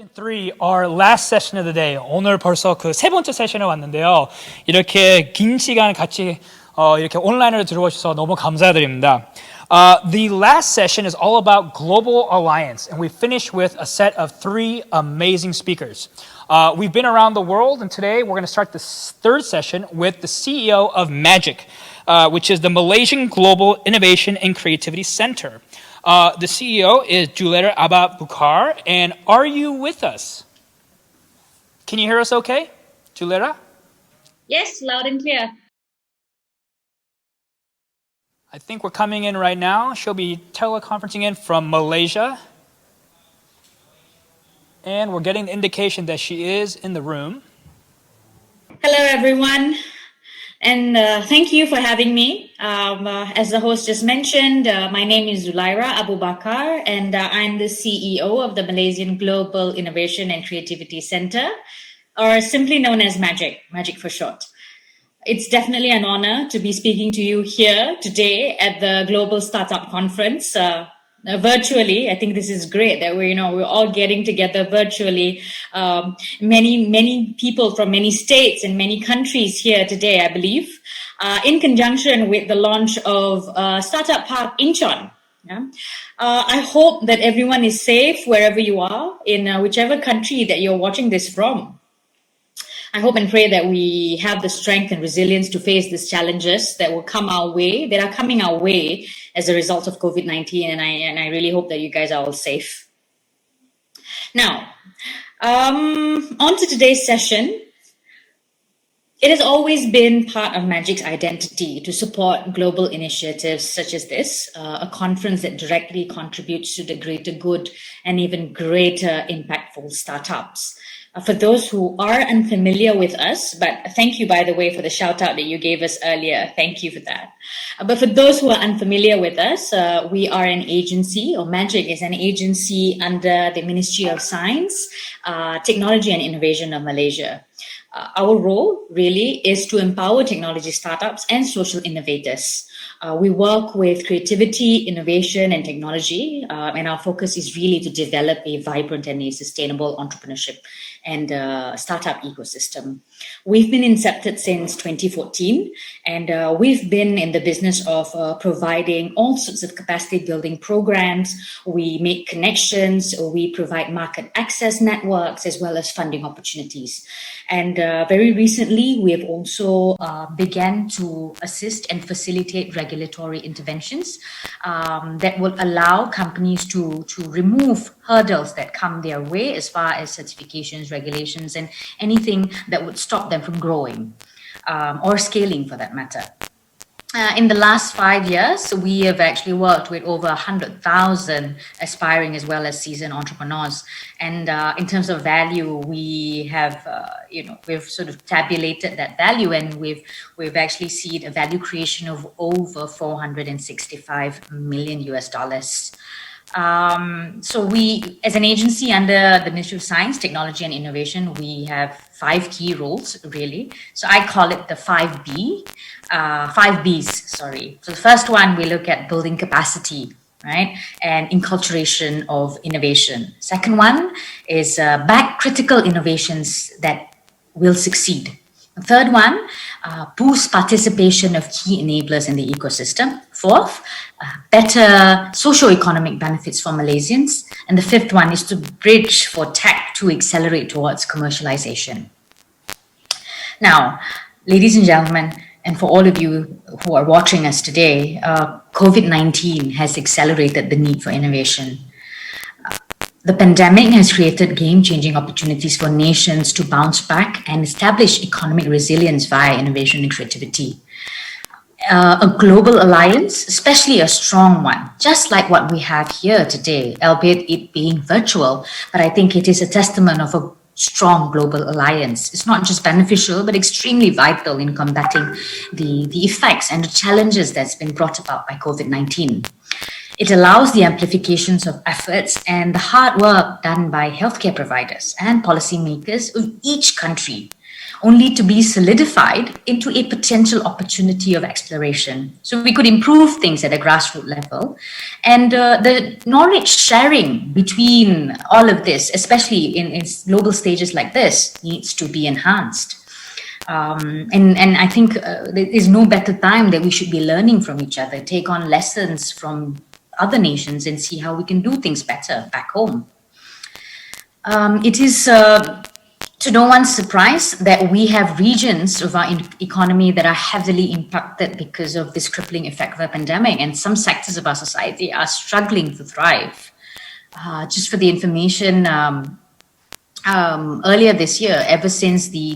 3, our last session of the day. 오늘 벌써 그 세 번째 세션에 왔는데요. 이렇게 긴 시간 같이 이렇게 온라인으로 들어오셔서 너무 감사드립니다. The last session is all about global alliance, and we finished with a set of 3 amazing speakers. We've been around the world, and today we're going to start the third session with the CEO of MAGIC, which is the Malaysian Global Innovation and Creativity Center. The CEO is Dzuleira Abu Baker, and are you with us? Can you hear us okay, Dzuleira? Yes, loud and clear. I think we're coming in right now. She'll be teleconferencing in from Malaysia. And we're getting the indication that she is in the room. Hello, everyone. And thank you for having me. As the host just mentioned, my name is Dzuleira Abu Baker, and I'm the CEO of the Malaysian Global Innovation and Creativity Center, or simply known as MAGIC for short. It's definitely an honor to be speaking to you here today at the Global Startup Conference. Virtually, I think this is great that we're all getting together virtually. Many people from many states and many countries here today, I believe, in conjunction with the launch of Startup Park Incheon. Yeah. I hope that everyone is safe wherever you are, in whichever country that you're watching this from. I hope and pray that we have the strength and resilience to face these challenges that will come our way, that are coming our way as a result of COVID-19. And I really hope that you guys are all safe. Now, on to today's session. It has always been part of MAGIC's identity to support global initiatives such as this, a conference that directly contributes to the greater good and even greater impactful startups. For those who are unfamiliar with us, but thank you, by the way, for the shout out that you gave us earlier. Thank you for that. But for those who are unfamiliar with us, we are an agency, or MAGIC is an agency under the Ministry of Science, Technology and Innovation of Malaysia. Our role really is to empower technology startups and social innovators. We work with creativity, innovation, and technology, and our focus is really to develop a vibrant and a sustainable entrepreneurship and startup ecosystem. We've been incepted since 2014, and we've been in the business of providing all sorts of capacity building programs. We make connections, we provide market access networks, as well as funding opportunities. And very recently, we have also began to assist and facilitate regulatory interventions that will allow companies to remove hurdles that come their way as far as certifications, regulations, and anything that would stop them from growing or scaling for that matter. In the last 5 years, we have actually worked with over 100,000 aspiring as well as seasoned entrepreneurs. And in terms of value, we have, we've sort of tabulated that value, and we've actually seen a value creation of over $465 million US. So we, as an agency under the Ministry of Science, Technology and Innovation, we have 5 key roles, really. So I call it the 5Bs. So the first one, we look at building capacity, right? And inculturation of innovation. Second one is back critical innovations that will succeed. The third one, boost participation of key enablers in the ecosystem. Fourth, better socio-economic benefits for Malaysians. And the fifth one is to bridge for tech to accelerate towards commercialization. Now, ladies and gentlemen, and for all of you who are watching us today, COVID-19 has accelerated the need for innovation. The pandemic has created game-changing opportunities for nations to bounce back and establish economic resilience via innovation and creativity. A global alliance, especially a strong one, just like what we have here today, albeit it being virtual, but I think it is a testament of a strong global alliance. It's not just beneficial, but extremely vital in combating the effects and the challenges that's been brought about by COVID-19. It allows the amplifications of efforts and the hard work done by healthcare providers and policymakers of each country only to be solidified into a potential opportunity of exploration. So we could improve things at a grassroots level. And the knowledge sharing between all of this, especially in global stages like this, needs to be enhanced. And I think there is no better time that we should be learning from each other, take on lessons from other nations and see how we can do things better back home. It is to no one's surprise that we have regions of our economy that are heavily impacted because of this crippling effect of the pandemic, and some sectors of our society are struggling to thrive. Just for the information, earlier this year, ever since the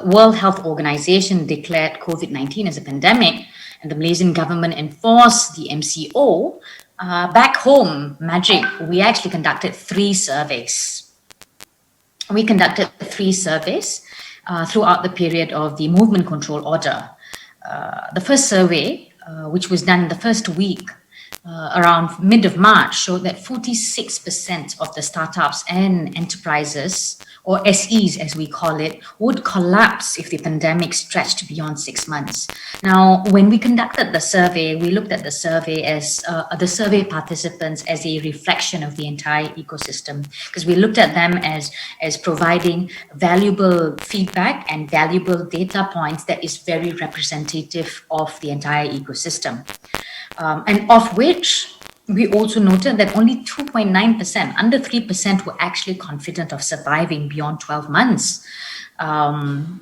World Health Organization declared COVID-19 as a pandemic and the Malaysian government enforced the MCO, back home, Magic, we actually conducted 3 surveys. We conducted 3 surveys throughout the period of the movement control order. The first survey, which was done in the first week, around mid of March, showed that 46% of the startups and enterprises, or SEs as we call it, would collapse if the pandemic stretched beyond 6 months. Now, when we conducted the survey, we looked at the survey as the survey participants as a reflection of the entire ecosystem, because we looked at them as providing valuable feedback and valuable data points that is very representative of the entire ecosystem. And of which we also noted that only 2.9%, under 3%, were actually confident of surviving beyond 12 months. And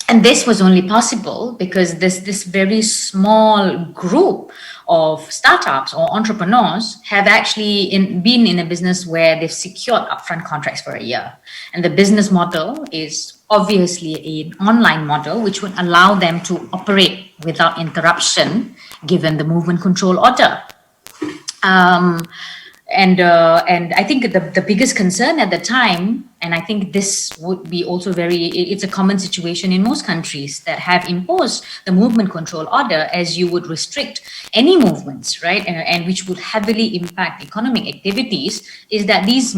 this was only possible because this very small group of startups or entrepreneurs have actually been in a business where they've secured upfront contracts for a year. And the business model is obviously an online model, which would allow them to operate without interruption given the movement control order. And I think the biggest concern at the time, and I think this would be also it's a common situation in most countries that have imposed the movement control order, as you would restrict any movements, right? And which would heavily impact economic activities, is that these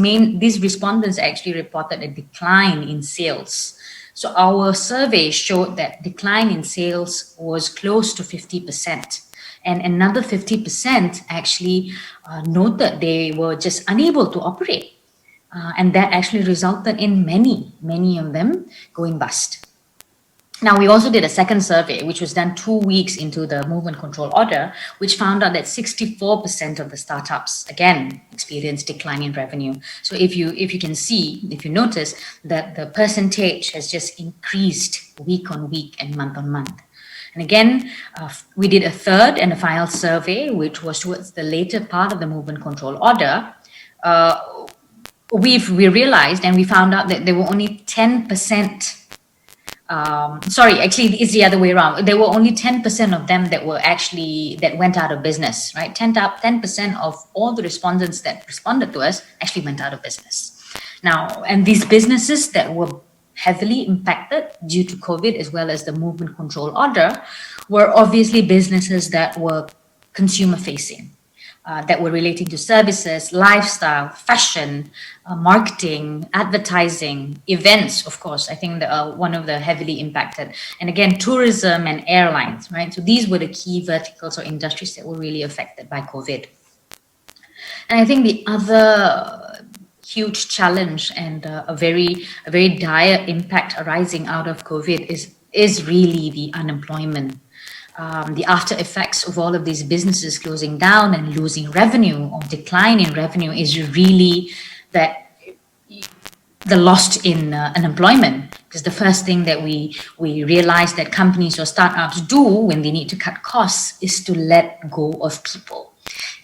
respondents actually reported a decline in sales. So our survey showed that decline in sales was close to 50%. And another 50% actually noted they were just unable to operate. And that actually resulted in many of them going bust. Now, we also did a second survey, which was done 2 weeks into the movement control order, which found out that 64% of the startups, again, experienced decline in revenue. So if you notice that the percentage has just increased week on week and month on month. And again, we did a third and a final survey, which was towards the later part of the movement control order. We realized and we found out that there were only 10%. Actually, it's the other way around. There were only 10% of them that went out of business, right? 10% of all the respondents that responded to us actually went out of business. Now, and these businesses that were heavily impacted due to COVID as well as the movement control order were obviously businesses that were consumer facing, that were relating to services, lifestyle, fashion, marketing, advertising, events, of course. I think one of the heavily impacted. And again, tourism and airlines, right? So these were the key verticals or industries that were really affected by COVID. And I think the other huge challenge and a very dire impact arising out of COVID is really the unemployment. The after effects of all of these businesses closing down and losing revenue or decline in revenue is really that the loss in unemployment. Because the first thing that we realize that companies or startups do when they need to cut costs is to let go of people.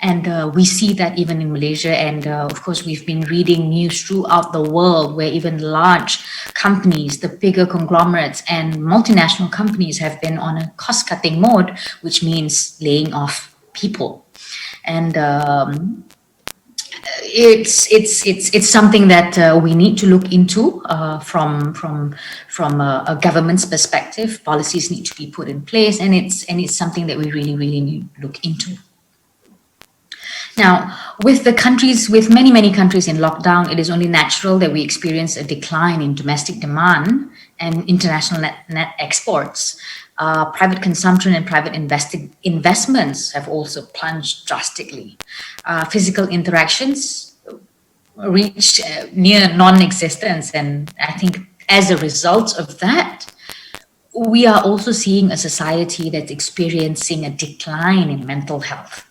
And we see that even in Malaysia. And of course, we've been reading news throughout the world where even large companies, the bigger conglomerates and multinational companies have been on a cost-cutting mode, which means laying off people. And it's something that we need to look into from a government's perspective. Policies need to be put in place, and it's something that we really need to look into. Now, with many countries in lockdown, it is only natural that we experience a decline in domestic demand and international net exports. Private consumption and private investments have also plunged drastically. Physical interactions reached near non-existence, and I think as a result of that, we are also seeing a society that's experiencing a decline in mental health,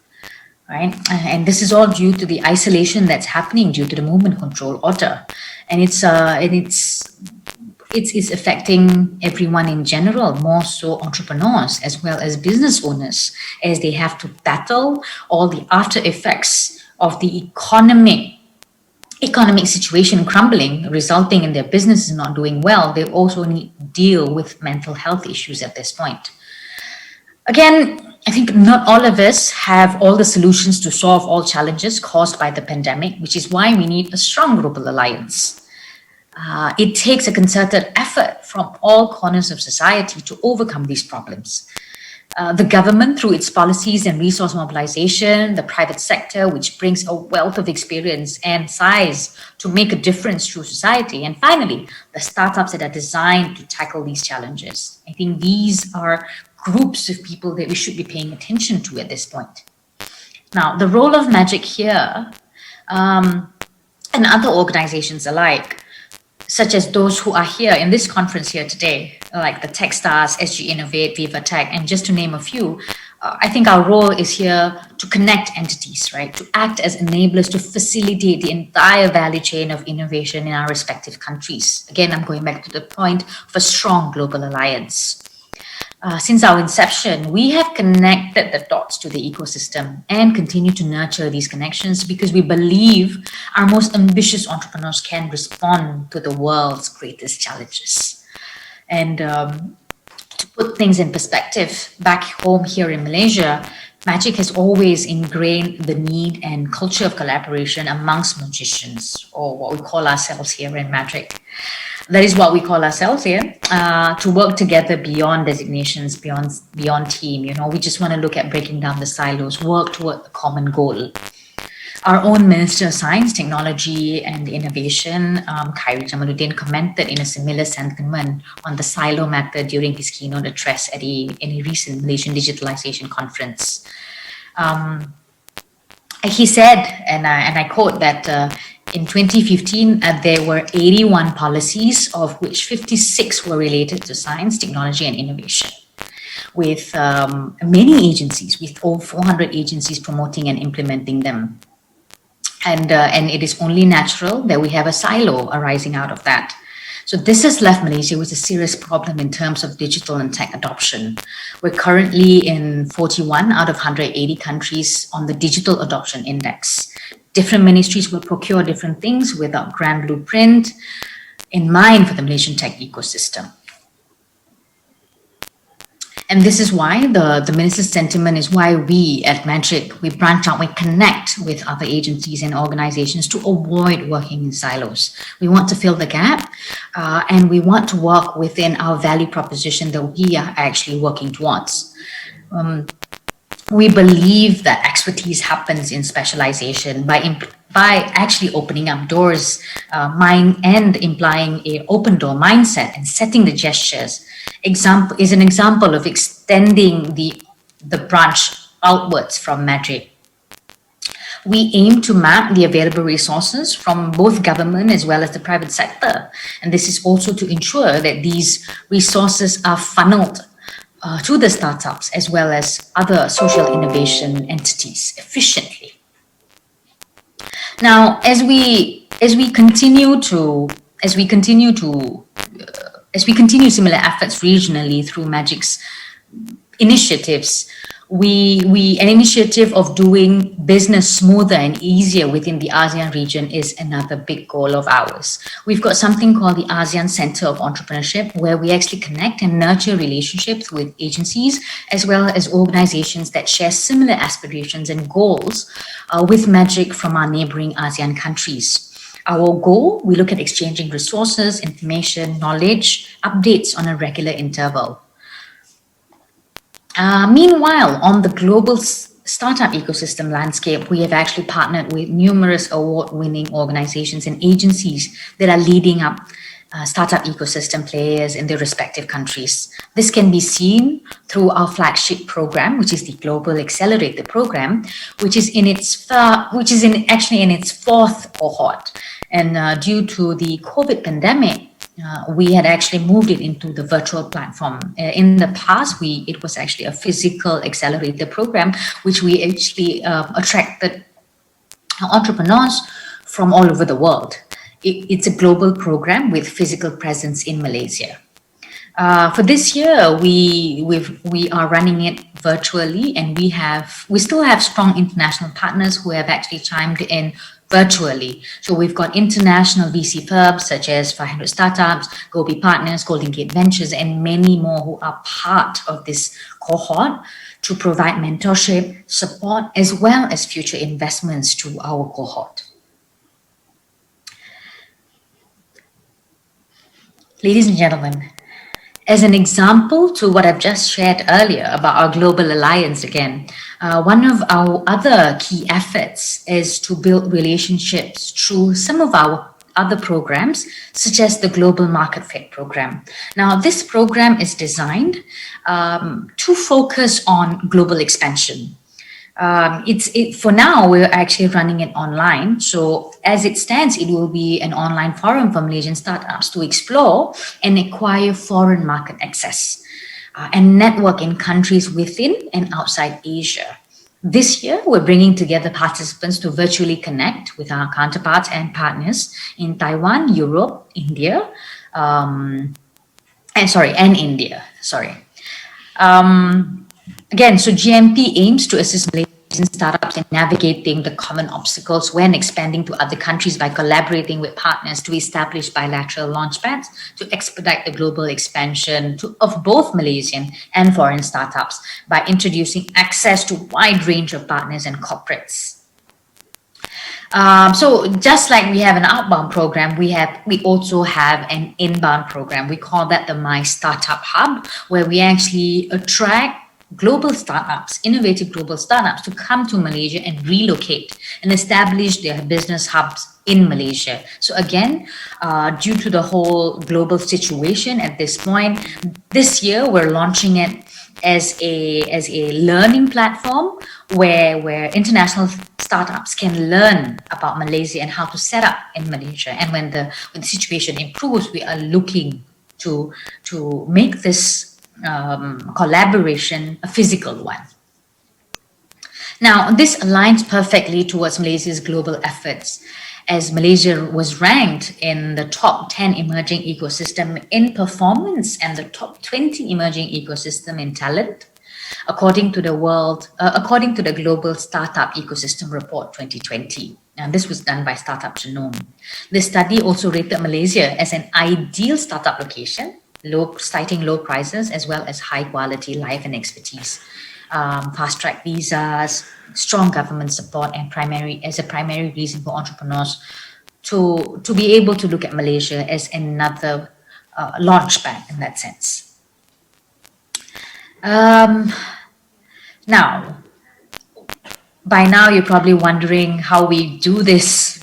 right? And this is all due to the isolation that's happening due to the movement control order, and it's affecting everyone in general, more so entrepreneurs as well as business owners, as they have to battle all the after effects of the economic situation crumbling, resulting in their businesses not doing well. They also need to deal with mental health issues at this point. Again, I think not all of us have all the solutions to solve all challenges caused by the pandemic, which is why we need a strong global alliance. It takes a concerted effort from all corners of society to overcome these problems. The government, through its policies and resource mobilization, the private sector, which brings a wealth of experience and size to make a difference to society, and finally, the startups that are designed to tackle these challenges. I think these are groups of people that we should be paying attention to at this point. Now, the role of Magic here, and other organizations alike, such as those who are here in this conference here today, like the Techstars, SG Innovate, Vivatech, and just to name a few, I think our role is here to connect entities, right? To act as enablers to facilitate the entire value chain of innovation in our respective countries. Again, I'm going back to the point of a strong global alliance. Since our inception, we have connected the dots to the ecosystem and continue to nurture these connections because we believe our most ambitious entrepreneurs can respond to the world's greatest challenges. And to put things in perspective, back home here in Malaysia, Magic has always ingrained the need and culture of collaboration amongst magicians, or what we call ourselves here in Magic. That is what we call ourselves here, to work together beyond designations, beyond team. You know, we just want to look at breaking down the silos, work toward the common goal. Our own Minister of Science, Technology and Innovation, Khairi Jamaluddin, commented in a similar sentiment on the silo method during his keynote address at a recent Malaysian digitalization conference. He said, and I quote, that in 2015, there were 81 policies, of which 56 were related to science, technology, and innovation, with many agencies, with over 400 agencies promoting and implementing them. And it is only natural that we have a silo arising out of that. So this has left Malaysia with a serious problem in terms of digital and tech adoption. We're currently in 41 out of 180 countries on the Digital Adoption Index. Different ministries will procure different things without grand blueprint in mind for the Malaysian tech ecosystem. And this is why the minister's sentiment is why we at Magic, we branch out, we connect with other agencies and organizations to avoid working in silos. We want to fill the gap and we want to work within our value proposition that we are actually working towards. We believe that expertise happens in specialization by actually opening up doors, and implying an open door mindset and setting the gestures. Is an example of extending the branch outwards from Magic. We aim to map the available resources from both government as well as the private sector. And this is also to ensure that these resources are funneled to the startups as well as other social innovation entities efficiently. Now, as we continue similar efforts regionally through Magic's initiatives, an initiative of doing business smoother and easier within the ASEAN region is another big goal of ours. We've got something called the ASEAN Center of Entrepreneurship, where we actually connect and nurture relationships with agencies as well as organizations that share similar aspirations and goals with Magic from our neighboring ASEAN countries. Our goal, we look at exchanging resources, information, knowledge, updates on a regular interval. Meanwhile, on the global startup ecosystem landscape, we have actually partnered with numerous award-winning organizations and agencies that are leading up startup ecosystem players in their respective countries. This can be seen through our flagship program, which is the Global Accelerator Program, which is actually in its fourth cohort. And due to the COVID pandemic, we had actually moved it into the virtual platform. In the past, it was actually a physical accelerator program, which we actually attracted entrepreneurs from all over the world. It's a global program with physical presence in Malaysia. For this year, we are running it virtually, and we still have strong international partners who have actually chimed in virtually. So we've got international VC firms such as 500 Startups, Gobi Partners, Golden Gate Ventures, and many more who are part of this cohort to provide mentorship, support, as well as future investments to our cohort. Ladies and gentlemen, as an example to what I've just shared earlier about our global alliance again, one of our other key efforts is to build relationships through some of our other programs, such as the Global Market Fit program. Now, this program is designed to focus on global expansion. For now, we're actually running it online. So as it stands, it will be an online forum for Malaysian startups to explore and acquire foreign market access and network in countries within and outside Asia. This year, we're bringing together participants to virtually connect with our counterparts and partners in Taiwan, Europe, India, and India. Again, so GMP aims to assist Malaysian startups in navigating the common obstacles when expanding to other countries by collaborating with partners to establish bilateral launchpads to expedite the global expansion of both Malaysian and foreign startups by introducing access to a wide range of partners and corporates. So just like we have an outbound program, we also have an inbound program. We call that the My Startup Hub, where we actually attract global startups, innovative global startups, to come to Malaysia and relocate and establish their business hubs in Malaysia. So again, due to the whole global situation at this point, this year we're launching it as a learning platform where international startups can learn about Malaysia and how to set up in Malaysia. And when the situation improves, we are looking to make this collaboration a physical one. Now, this aligns perfectly towards Malaysia's global efforts, as Malaysia was ranked in the top 10 emerging ecosystem in performance and the top 20 emerging ecosystem in talent, according to the Global Startup Ecosystem Report 2020. And this was done by Startup Genome. This study also rated Malaysia as an ideal startup location, citing low prices as well as high quality life and expertise, fast track visas, strong government support, and as a primary reason for entrepreneurs to be able to look at Malaysia as another launchpad in that sense. Now, by now you're probably wondering how we do this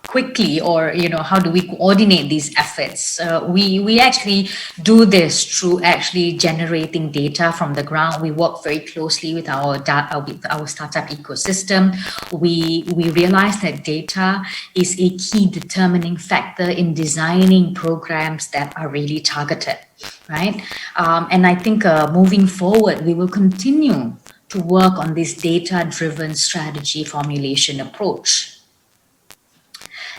quickly, or how do we coordinate these efforts? We actually do this through actually generating data from the ground. We work very closely with our startup ecosystem. We realize that data is a key determining factor in designing programs that are really targeted, right? And I think moving forward, we will continue to work on this data-driven strategy formulation approach.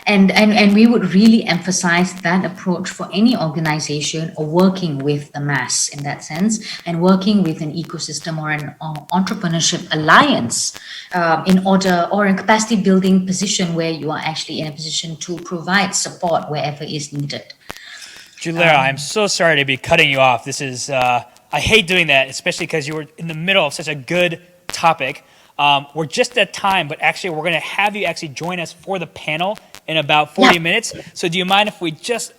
And we would really emphasize that approach for any organization or working with the mass in that sense, and working with an ecosystem or an entrepreneurship alliance or a capacity building position where you are actually in a position to provide support wherever is needed. Dzuleira, I'm so sorry to be cutting you off. This is, I hate doing that, especially because you were in the middle of such a good topic. We're just at time, but actually we're going to have you actually join us for the panel in about 40 minutes. So do you mind if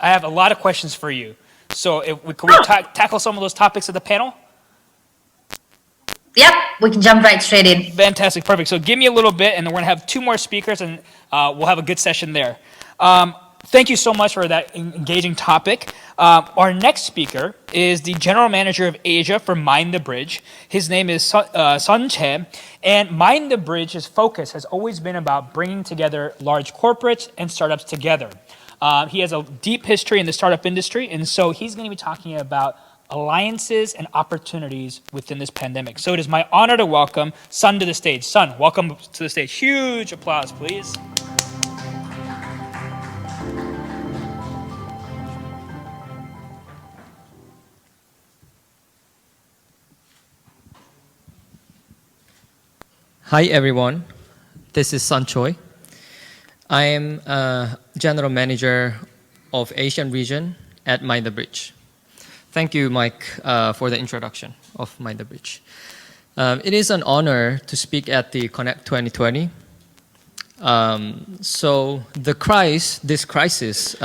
I have a lot of questions for you. So can we tackle some of those topics of the panel? Yep, we can jump right straight in. Fantastic, perfect. So give me a little bit, and then we're going to have two more speakers, and we'll have a good session there. Thank you so much for that engaging topic. Our next speaker is the General Manager of Asia for Mind the Bridge. His name is Sun Che, and Mind the Bridge's focus has always been about bringing together large corporates and startups together. He has a deep history in the startup industry, and so he's going to be talking about alliances and opportunities within this pandemic. So it is my honor to welcome Sun to the stage. Sun, welcome to the stage. Huge applause, please. Hi everyone, this is Sun Choi. I am General Manager of Asian region at Mind the Bridge. Thank you, Mike, for the introduction of Mind the Bridge. It is an honor to speak at the Connect 2020. So this crisis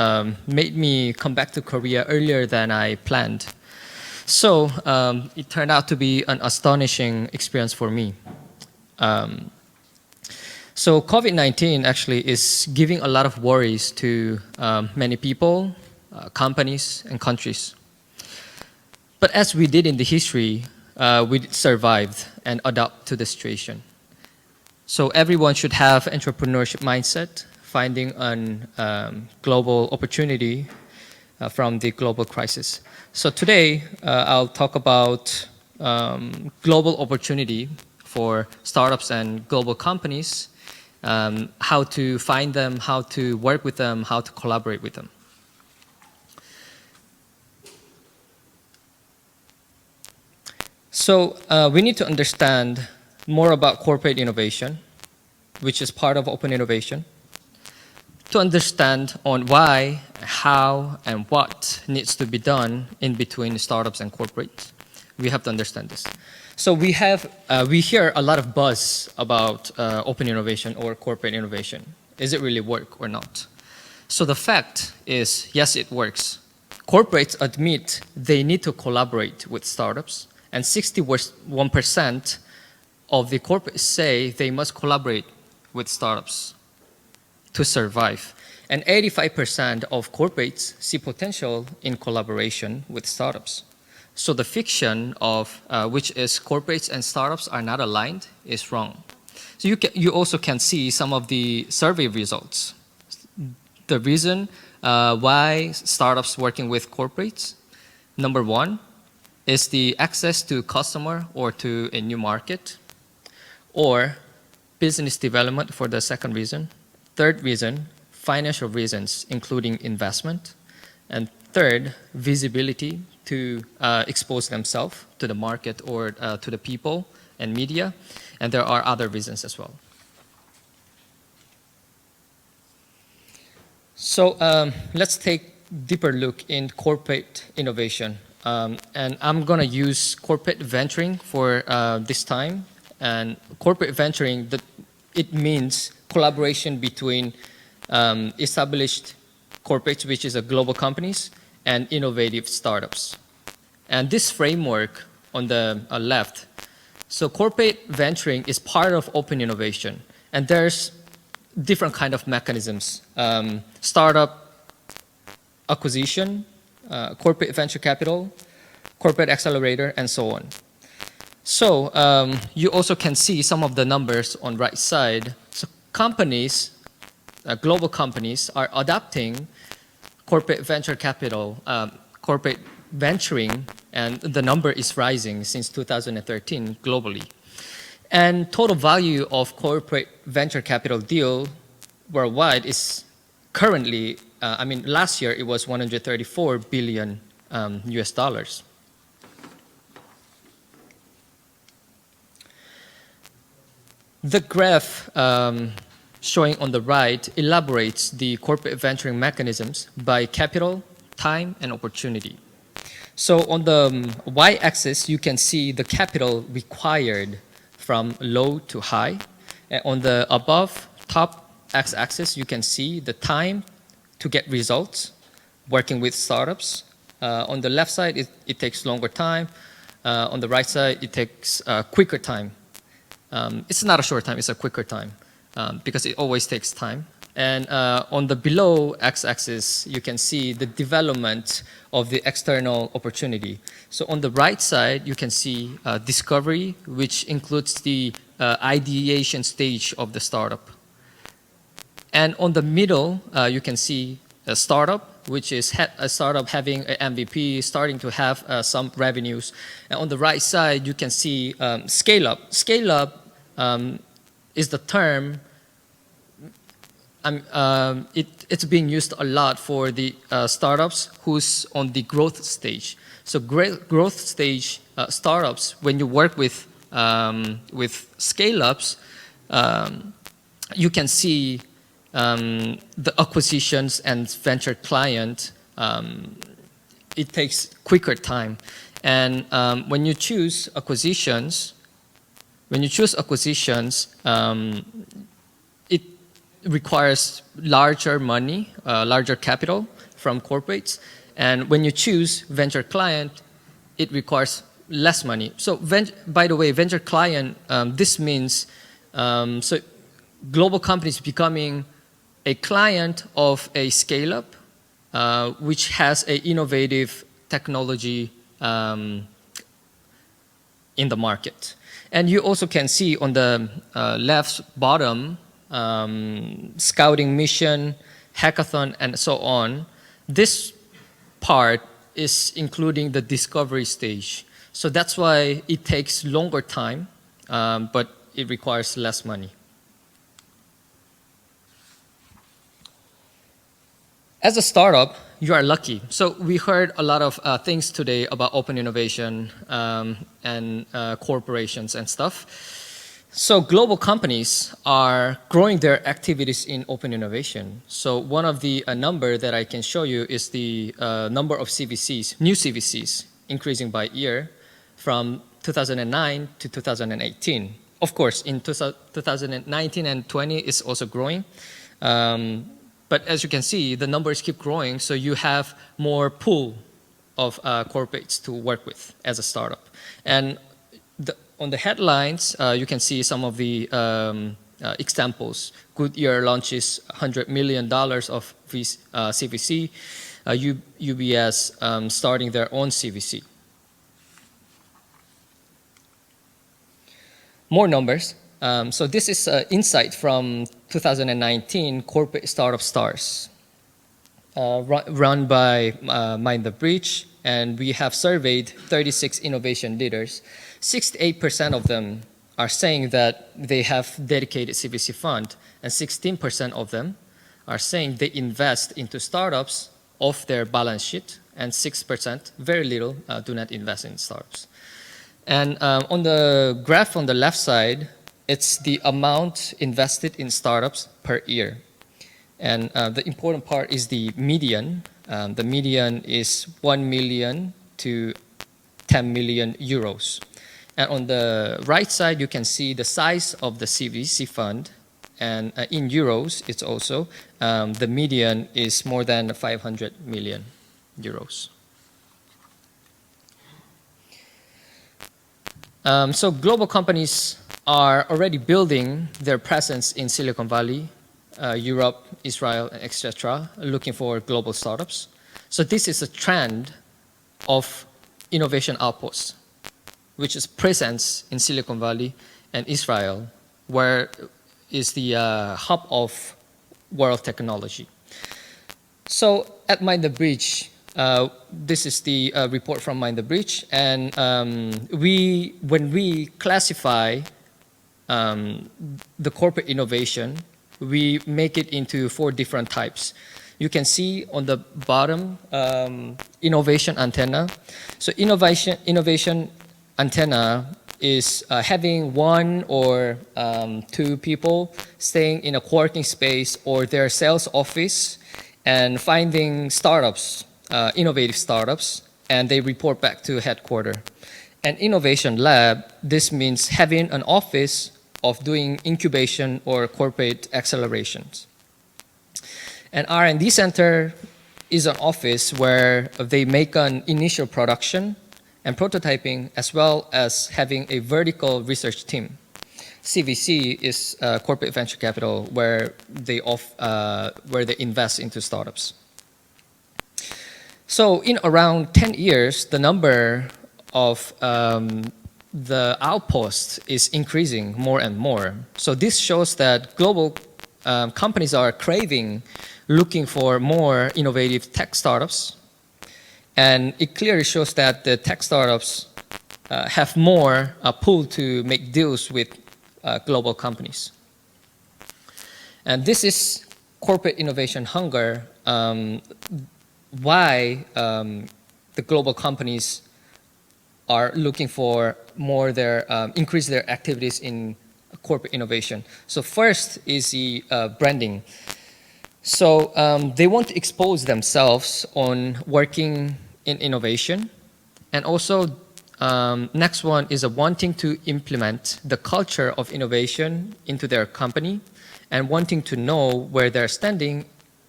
made me come back to Korea earlier than I planned. So it turned out to be an astonishing experience for me. So COVID-19 actually is giving a lot of worries to many people, companies, and countries. But as we did in the history, we survived and adapt to the situation. So everyone should have entrepreneurship mindset, finding a global opportunity from the global crisis. So today, I'll talk about global opportunity for startups and global companies, how to find them, how to work with them, how to collaborate with them. So we need to understand more about corporate innovation, which is part of open innovation, to understand on why, how, and what needs to be done in between startups and corporates. We have to understand this. So we hear a lot of buzz about open innovation or corporate innovation. Is it really work or not? So the fact is, yes, it works. Corporates admit they need to collaborate with startups, and 61% of the corporates say they must collaborate with startups to survive. And 85% of corporates see potential in collaboration with startups. So the fiction of which is corporates and startups are not aligned is wrong. So you also can see some of the survey results. The reason why startups working with corporates, number one, is the access to customer or to a new market, or business development for the second reason. Third reason, financial reasons, including investment. And third, visibility to expose themselves to the market or to the people and media. And there are other reasons as well. So let's take deeper look in corporate innovation. And I'm going to use corporate venturing for this time. And corporate venturing, it means collaboration between established corporates, which is global companies, and innovative startups. And this framework on the left, so corporate venturing is part of open innovation. And there's different kind of mechanisms. Startup acquisition, corporate venture capital, corporate accelerator, and so on. So you also can see some of the numbers on right side. So companies, global companies, are adopting corporate venture capital, corporate venturing, and the number is rising since 2013 globally. And total value of corporate venture capital deal worldwide is currently, last year it was 134 billion US dollars. The graph showing on the right elaborates the corporate venturing mechanisms by capital, time, and opportunity. So on the y-axis, you can see the capital required from low to high. And on the above top x-axis, you can see the time to get results working with startups. On the left side, it takes longer time. On the right side, it takes quicker time. It's not a short time, it's a quicker time because it always takes time And on the below x-axis, you can see the development of the external opportunity. So on the right side, you can see discovery, which includes the ideation stage of the startup. And on the middle, you can see a startup, which is a startup having an MVP, starting to have some revenues. And on the right side, you can see scale up. Scale up is the term. It's being used a lot for the startups who's on the growth stage. So growth stage startups, when you work with scale-ups, you can see the acquisitions and venture client. It takes quicker time, and when you choose acquisitions, it requires larger money, larger capital from corporates. And when you choose venture client, it requires less money. So by the way, venture client, this means so global companies becoming a client of a scale-up, which has an innovative technology in the market. And you also can see on the left bottom, scouting mission, hackathon, and so on. This part is including the discovery stage. So that's why it takes longer time, but it requires less money. As a startup, you are lucky. So we heard a lot of things today about open innovation and corporations and stuff. So global companies are growing their activities in open innovation. So one of the number that I can show you is the number of CVCs, new CVCs, increasing by year from 2009 to 2018. Of course, in 2019 and 20 is also growing. But as you can see, the numbers keep growing, so you have more pool of corporates to work with as a startup. And on the headlines, you can see some of the examples. Goodyear launches $100 million of CVC. UBS starting their own CVC. More numbers. So this is insight from 2019 Corporate Startup Stars, run by Mind the Breach, and we have surveyed 36 innovation leaders. 68% of them are saying that they have dedicated CVC fund, and 16% of them are saying they invest into startups off their balance sheet, and 6%, very little, do not invest in startups. And on the graph on the left side, it's the amount invested in startups per year. And the important part is the median. The median is 1 million to 10 million euros. And on the right side, you can see the size of the CVC fund. And in euros, it's also, the median is more than 500 million euros. So global companies are already building their presence in Silicon Valley, Europe, Israel, etc., looking for global startups. So this is a trend of innovation outposts, which is presence in Silicon Valley and Israel, where is the hub of world technology. So at Mind the Breach, this is the report from Mind the Breach, and when we classify the corporate innovation, we make it into 4 different types. You can see on the bottom, innovation antenna. So innovation antenna is having 1 or 2 people staying in a co-working space or their sales office and finding startups, innovative startups, and they report back to headquarters. An innovation lab, this means having an office of doing incubation or corporate accelerations. An R&D center is an office where they make an initial production and prototyping, as well as having a vertical research team. CVC is corporate venture capital, where they invest into startups. So in around 10 years, the number of the outposts is increasing more and more. So this shows that global companies are looking for more innovative tech startups. And it clearly shows that the tech startups have more pull to make deals with global companies. And this is corporate innovation hunger, why the global companies are looking for more increase their activities in corporate innovation. So first is the branding. So they want to expose themselves on working in innovation. And also next one is wanting to implement the culture of innovation into their company and wanting to know where they're standing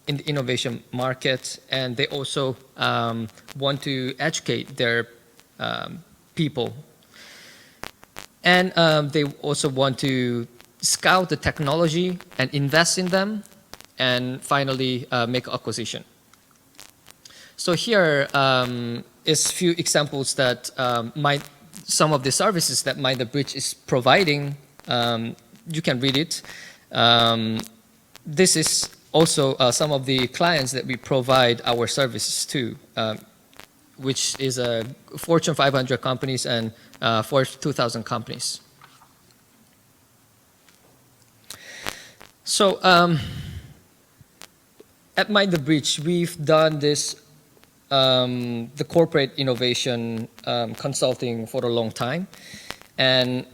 in the innovation market. And they also want to educate their people. And they also want to scout the technology and invest in them, and finally make acquisition. So here is few examples that some of the services that Mind the Bridge is providing. You can read it. This is also some of the clients that we provide our services to, which is Fortune 500 companies and Fortune 2000 companies. So at Mind the Bridge, we've done this, the corporate innovation consulting for a long time. And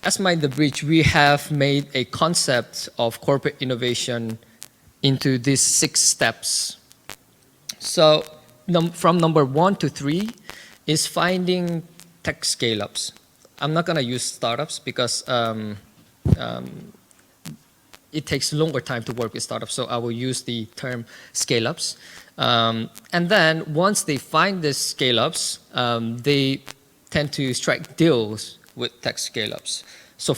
as Mind the Bridge, we have made a concept of corporate innovation into these 6 steps. So from number 1 to 3 is finding tech scale-ups. I'm not going to use startups because it takes longer time to work with startups, so I will use the term scale-ups. And then once they find the scale-ups, they tend to strike deals with tech scale-ups. So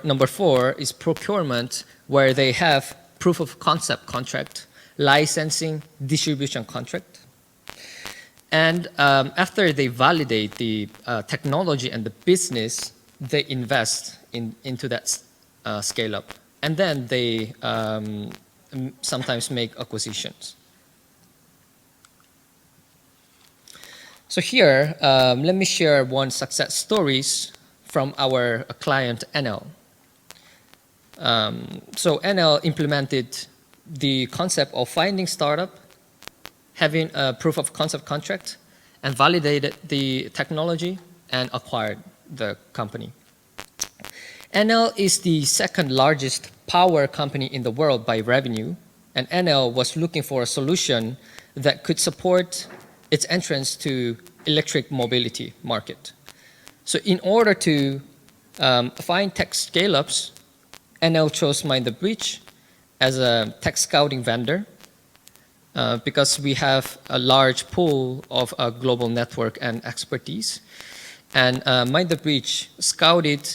number 4 is procurement, where they have proof of concept contract, licensing, distribution contract. And after they validate the technology and the business, they invest into that scale-up. And then they sometimes make acquisitions. So here, let me share one success stories from our client NL. So NL implemented the concept of finding startup, having a proof of concept contract, and validated the technology and acquired the company. NL is the 2nd largest power company in the world by revenue, and NL was looking for a solution that could support its entrance to electric mobility market. So in order to find tech scale-ups, NL chose Mind the Bridge as a tech scouting vendor because we have a large pool of a global network and expertise. And Mind the Bridge scouted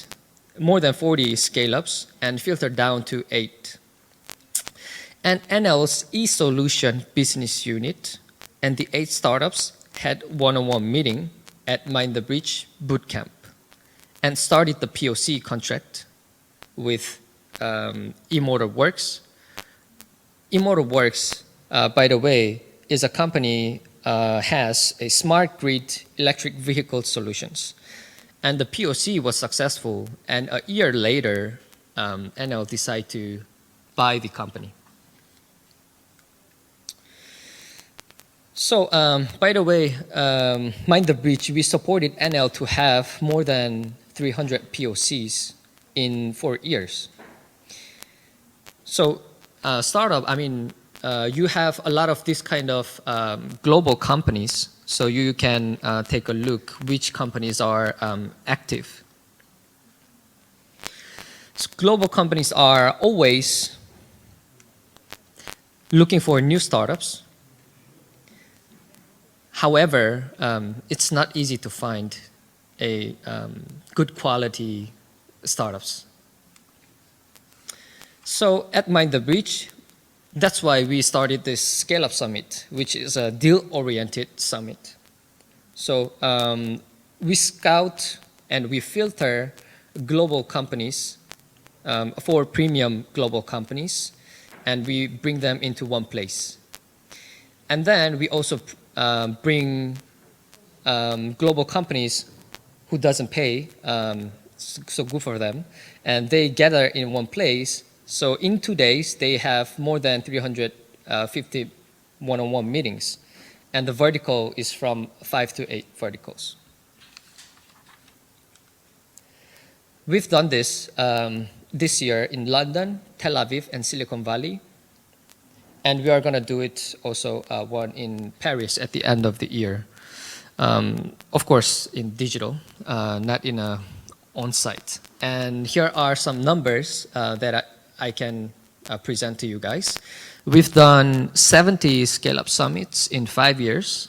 more than 40 scale-ups and filtered down to 8. And NL's e-solution business unit and the 8 startups had one-on-one meeting at Mind the Bridge bootcamp and started the POC contract with eMotorWorks. eMotorWorks, by the way, is a company has a smart grid electric vehicle solutions. And the POC was successful, and a year later, NL decided to buy the company. So, by the way, Mind the Bridge, we supported NL to have more than 300 POCs in 4 years. So, startup, I mean, you have a lot of this kind of global companies, so you can take a look which companies are active. So global companies are always looking for new startups. However, it's not easy to find a good quality startups. So at Mind the Breach, that's why we started this Scale Up Summit, which is a deal-oriented summit. So we scout and we filter global companies, 4 premium global companies, and we bring them into one place. And then we also bring global companies who doesn't pay, so good for them, and they gather in one place. So in 2 days, they have more than 350 one-on-one meetings, and the vertical is from 5 to 8 verticals. We've done this this year in London, Tel Aviv, and Silicon Valley. And we are going to do it also one in Paris at the end of the year. Of course, in digital, not in a on-site. And here are some numbers that I can present to you guys. We've done 70 scale-up summits in 5 years.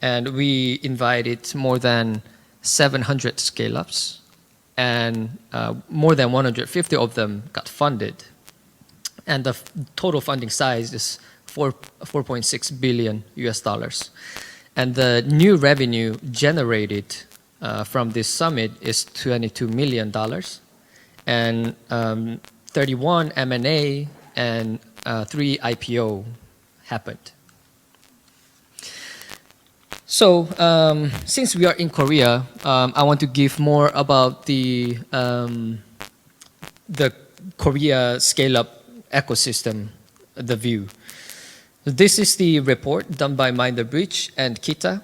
And we invited more than 700 scale-ups. And more than 150 of them got funded. And the total funding size is 4.6 billion US dollars. And the new revenue generated from this summit is $22 million. And 31 M&A and 3 IPO happened. So since we are in Korea, I want to give more about the Korea scale-up ecosystem, the view. This is the report done by Mind the Breach and Kita.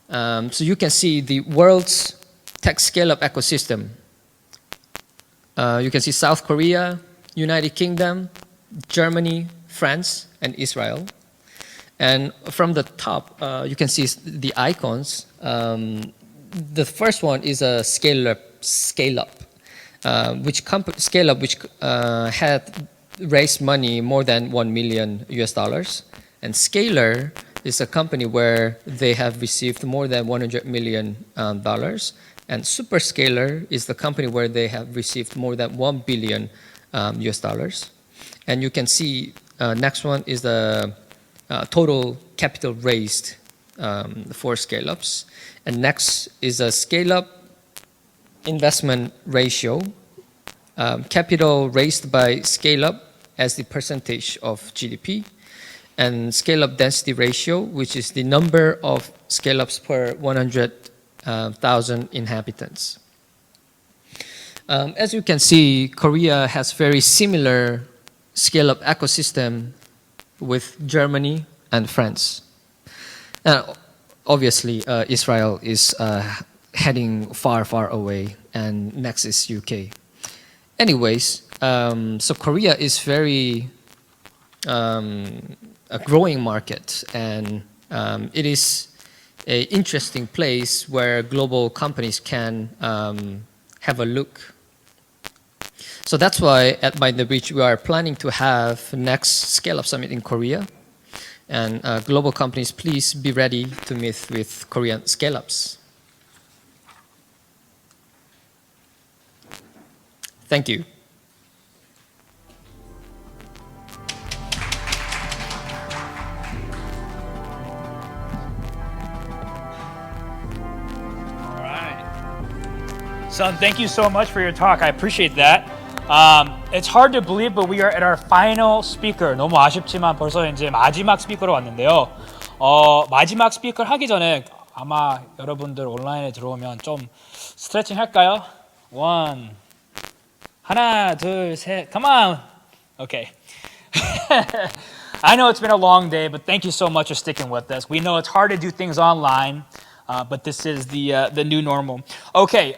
So you can see the world's tech scale-up ecosystem. You can see South Korea, United Kingdom, Germany, France, and Israel. And from the top, you can see the icons. The first one is a scale-up, which had raised money more than 1 million US dollars. And Scalar is a company where they have received more than $100 million. And Superscalar is the company where they have received more than 1 billion US dollars. And you can see next one is the total capital raised for scale-ups. And next is a scale-up investment ratio, capital raised by scale-up as the percentage of GDP, and scale-up density ratio, which is the number of scale-ups per 100,000 inhabitants. As you can see, Korea has very similar scale-up ecosystem with Germany and France. Obviously, Israel is heading far, far away, and next is UK. Anyways, so Korea is very a growing market, and it is an interesting place where global companies can have a look. So that's why at Mind the Breach we are planning to have next Scale-Up Summit in Korea. And global companies, please be ready to meet with Korean scale-ups. Thank you. All right. Son, thank you so much for your talk. I appreciate that. It's hard to believe, but we are at our final speaker. 너무 아쉽지만 벌써 이제 마지막 스피커로 왔는데요. 마지막 스피커 하기 전에 아마 여러분들 온라인에 들어오면 좀 스트레칭 할까요? 하나, 둘, 셋. Come on. Okay. I know it's been a long day, but thank you so much for sticking with us. We know it's hard to do things online, but this is the new normal. Okay.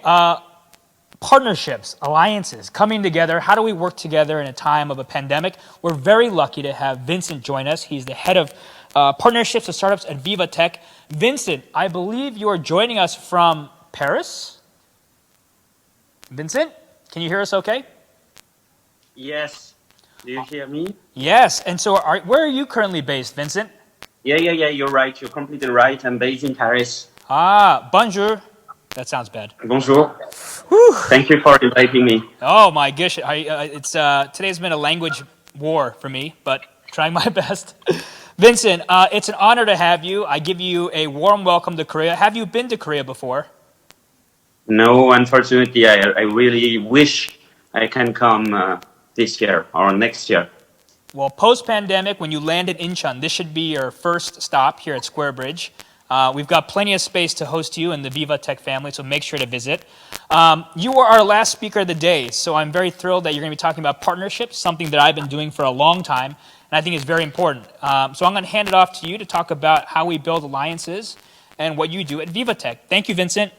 Partnerships, alliances, coming together. How do we work together in a time of a pandemic? We're very lucky to have Vincent join us. He's the head of partnerships and startups at Vivatech. Vincent, I believe you are joining us from Paris? Vincent, can you hear us okay? Yes. Do you hear me? Yes. And so where are you currently based, Vincent? Yeah. You're right. You're completely right. I'm based in Paris. Bonjour. That sounds bad. Bonjour. Thank you for inviting me. Oh my gosh, it's today's been a language war for me, but trying my best. Vincent, it's an honor to have you. I give you a warm welcome to Korea. Have you been to Korea before? No, unfortunately, I really wish I can come this year or next year. Well, post-pandemic, when you land in Incheon, this should be your first stop here at Square Bridge. We've got plenty of space to host you and the Vivatech family, so make sure to visit. You were our last speaker of the day, so I'm very thrilled that you're going to be talking about partnerships, something that I've been doing for a long time, and I think it's very important. So I'm going to hand it off to you to talk about how we build alliances and what you do at Vivatech. Thank you, Vincent.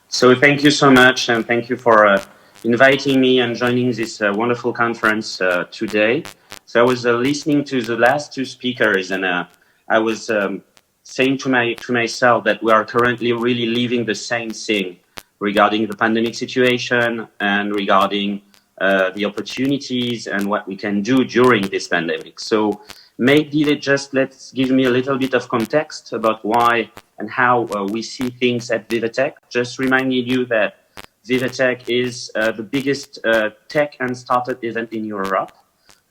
So thank you so much, and thank you for inviting me and joining this wonderful conference today. So I was listening to the last two speakers, and I was saying to myself that we are currently really living the same thing regarding the pandemic situation and regarding the opportunities and what we can do during this pandemic. So maybe let's give me a little bit of context about why and how we see things at Vivatech. Just reminding you that Vivatech is the biggest tech and startup event in Europe.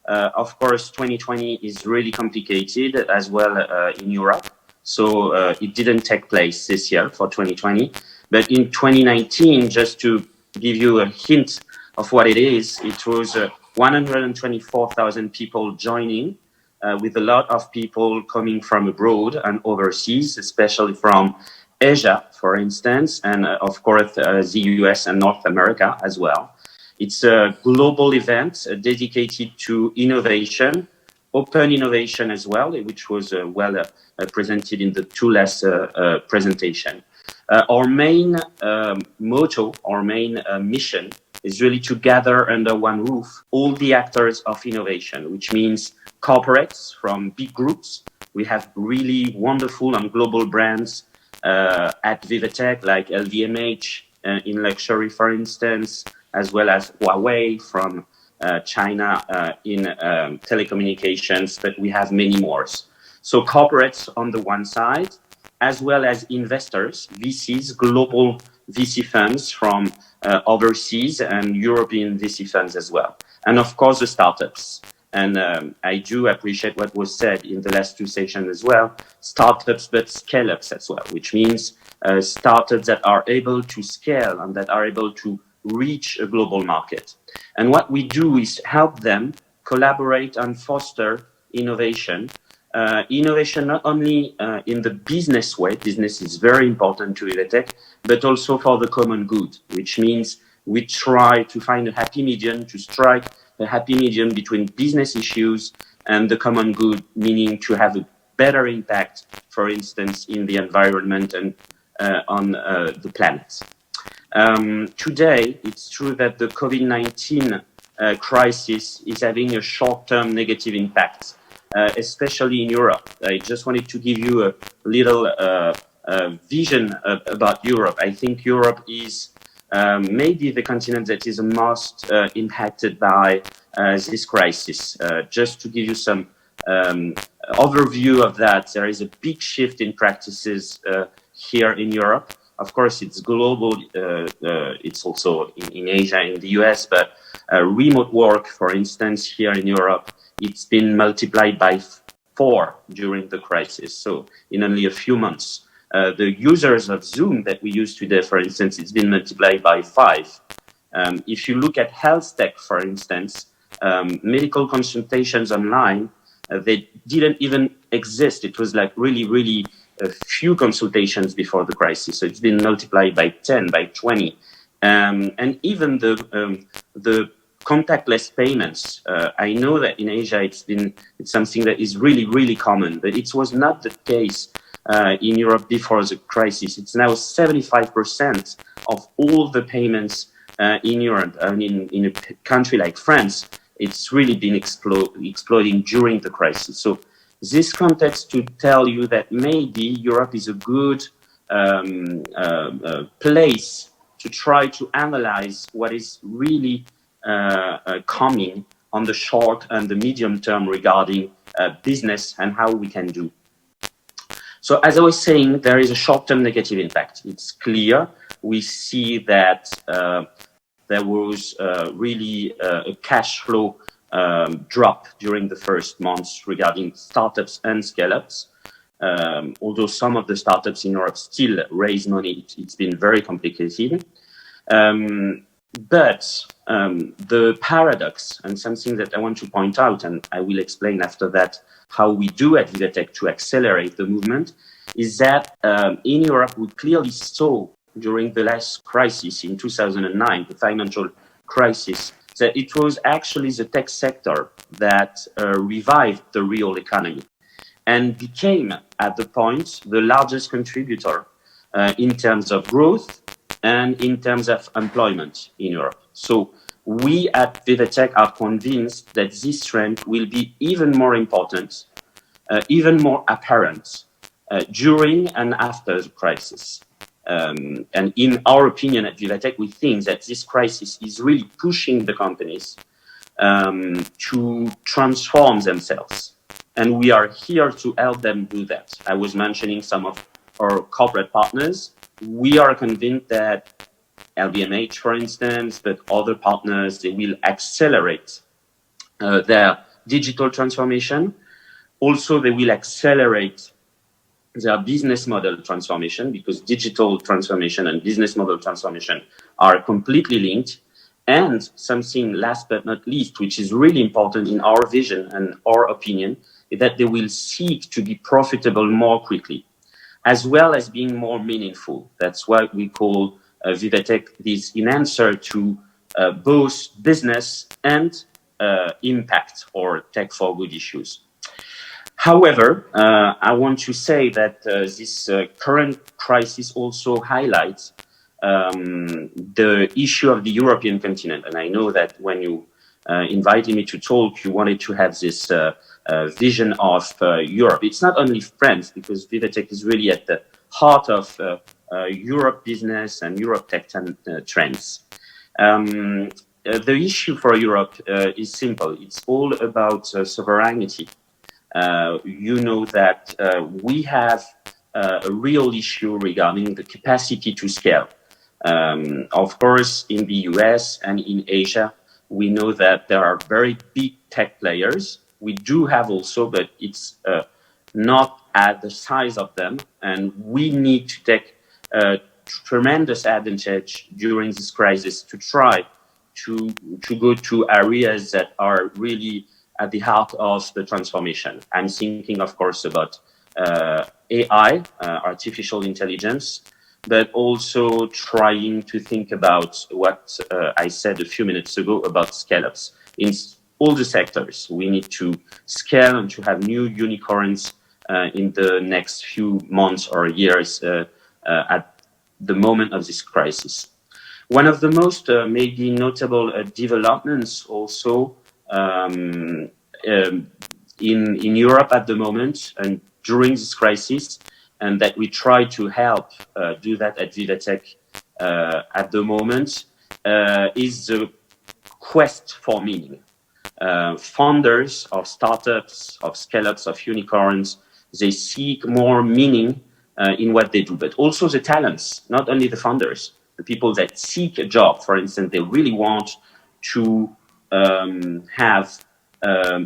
Of course, 2020 is really complicated as well in Europe. So it didn't take place this year for 2020. But in 2019, just to give you a hint of what it was 124,000 people joining, with a lot of people coming from abroad and overseas, especially from Asia, for instance, and of course the US and North America as well. It's a global event dedicated to innovation, open innovation as well, which was presented in the two last presentation. Our main motto, our main mission is really to gather under one roof all the actors of innovation, which means corporates from big groups. We have really wonderful and global brands at Vivatech, like LVMH in luxury, for instance, as well as Huawei from China in telecommunications, but we have many more. So corporates on the one side, as well as investors, VCs, global VC funds from overseas and European VC funds as well. And of course, the startups. And I do appreciate what was said in the last two sessions as well, startups, but scale-ups as well, which means startups that are able to scale and that are able to reach a global market. And what we do is help them collaborate and foster innovation. Innovation not only in the business way, business is very important to Vivatech, but also for the common good, which means we try to find a happy medium, to strike a happy medium between business issues and the common good, meaning to have a better impact, for instance, in the environment and on the planet. Today, it's true that the COVID-19 crisis is having a short-term negative impact, especially in Europe. I just wanted to give you a little vision about Europe. I think Europe is maybe the continent that is the most impacted by this crisis. Just to give you some overview of that, there is a big shift in practices here in Europe. Of course, it's global. It's also in Asia, in the US, but remote work, for instance, here in Europe, it's been multiplied by 4 during the crisis. So in only a few months. The users of Zoom that we use today, for instance, it's been multiplied by 5. If you look at health tech, for instance, medical consultations online, they didn't even exist. It was like really a few consultations before the crisis. So it's been multiplied by 10, by 20. And even the contactless payments. I know that in Asia it's something that is really common, but it was not the case in Europe before the crisis. It's now 75% of all the payments in Europe. I mean, in a country like France, it's really been exploding during the crisis. So this context to tell you that maybe Europe is a good place to try to analyze what is really coming on the short and the medium term regarding business and how we can do. So as I was saying, there is a short-term negative impact. It's clear. We see that there was really a cash flow drop during the first months regarding startups and scale-ups. Although some of the startups in Europe still raise money, it's been very complicated. But the paradox, and something that I want to point out, and I will explain after that how we do at Vivatech to accelerate the movement, is that in Europe we clearly saw during the last crisis in 2009, the financial crisis, that it was actually the tech sector that revived the real economy and became, at the point, the largest contributor in terms of growth and in terms of employment in Europe. So we at Vivatech are convinced that this trend will be even more important, even more apparent during and after the crisis. And in our opinion at Vivatech, we think that this crisis is really pushing the companies to transform themselves. And we are here to help them do that. I was mentioning some of our corporate partners. We are convinced that LVMH, for instance, but other partners, they will accelerate their digital transformation. Also, they will accelerate their business model transformation, because digital transformation and business model transformation are completely linked. And something last but not least, which is really important in our vision and our opinion, is that they will seek to be profitable more quickly, as well as being more meaningful. That's why we call Vivatech this in answer to both business and impact or tech for good issues. However, I want to say that this current crisis also highlights the issue of the European continent. And I know that when you invited me to talk, you wanted to have this vision of Europe. It's not only France, because Vivatech is really at the heart of Europe business and Europe tech trends. The issue for Europe is simple. It's all about sovereignty. You know that we have a real issue regarding the capacity to scale. Of course, in the US and in Asia, we know that there are very big tech players. We do have also, but it's not at the size of them. And we need to take a tremendous advantage during this crisis to try to go to areas that are really at the heart of the transformation. I'm thinking, of course, about AI, artificial intelligence, but also trying to think about what I said a few minutes ago about scale-ups. In all the sectors, we need to scale and to have new unicorns in the next few months or years at the moment of this crisis. One of the most maybe notable developments also in Europe at the moment and during this crisis, and that we try to help do that at Vivatech at the moment, is the quest for meaning. Founders of startups, of scale-ups, of unicorns, they seek more meaning in what they do, but also the talents, not only the founders, the people that seek a job, for instance, they really want to have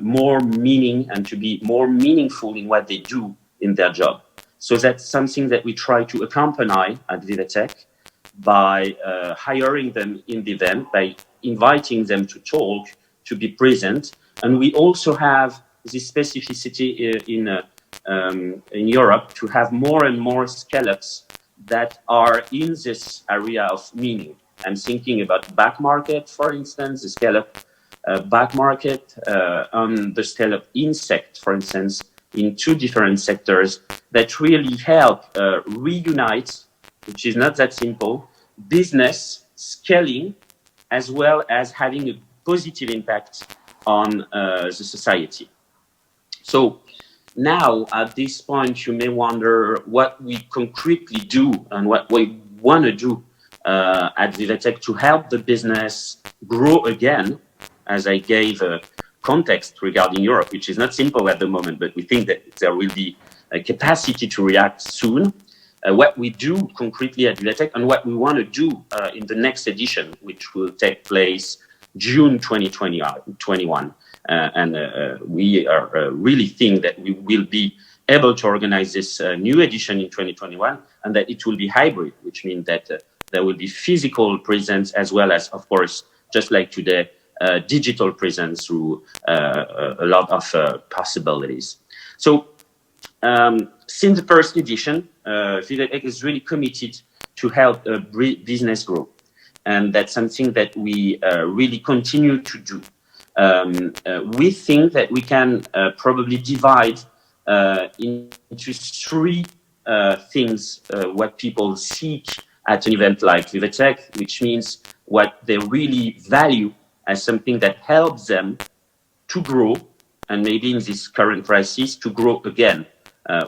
more meaning and to be more meaningful in what they do in their job. So that's something that we try to accompany at Vivatech by hiring them in the event, by inviting them to talk, to be present. And we also have this specificity in Europe to have more and more scale-ups that are in this area of meaning. I'm thinking about back market, for instance, the scale-up back market, on the scale-up insect, for instance, in two different sectors that really help reunite, which is not that simple, business scaling, as well as having a positive impact on the society. So now, at this point, you may wonder what we concretely do and what we want to do at Vivatech to help the business grow again, as I gave a context regarding Europe, which is not simple at the moment, but we think that there will be capacity to react soon. What we do concretely at Vivatech and what we want to do in the next edition, which will take place June 2021. We are really think that we will be able to organize this new edition in 2021 and that it will be hybrid, which means that there will be physical presence as well as, of course, just like today, digital presence through a lot of possibilities. So since the first edition, Vivatech is really committed to help business grow. And that's something that we really continue to do. We think that we can probably divide into three things what people seek at an event like Vivatech, which means what they really value as something that helps them to grow, and maybe in this current crisis, to grow again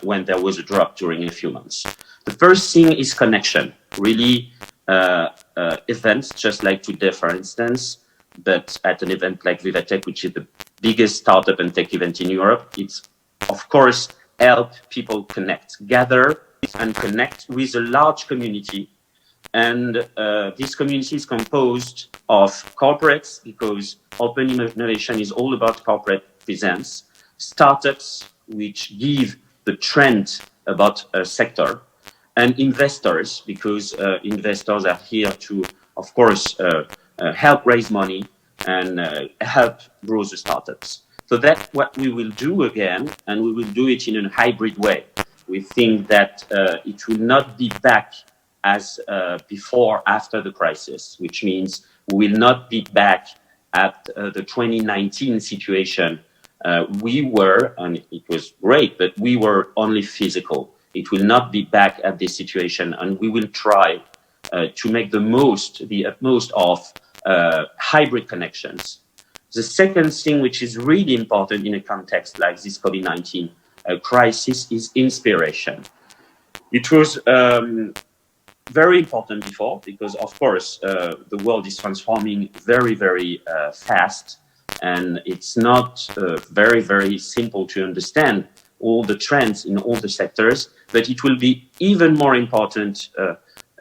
when there was a drop during a few months. The first thing is connection, really events, just like today, for instance, but at an event like Vivatech, which is the biggest startup and tech event in Europe, it's, of course, help people connect, gather and connect with a large community. And this community is composed of corporates, because open innovation is all about corporate presence, startups, which give the trend about a sector, and investors, because investors are here to, of course, help raise money and help grow the startups. So that's what we will do again, and we will do it in a hybrid way. We think that it will not be back as before, after the crisis, which means we will not be back at the 2019 situation. We were, and it was great, but we were only physical. It will not be back at this situation, and we will try to make the utmost of hybrid connections. The second thing, which is really important in a context like this COVID-19 crisis, is inspiration. It was very important before, because of course the world is transforming very, very fast, and it's not very, very simple to understand all the trends in all the sectors, but it will be even more important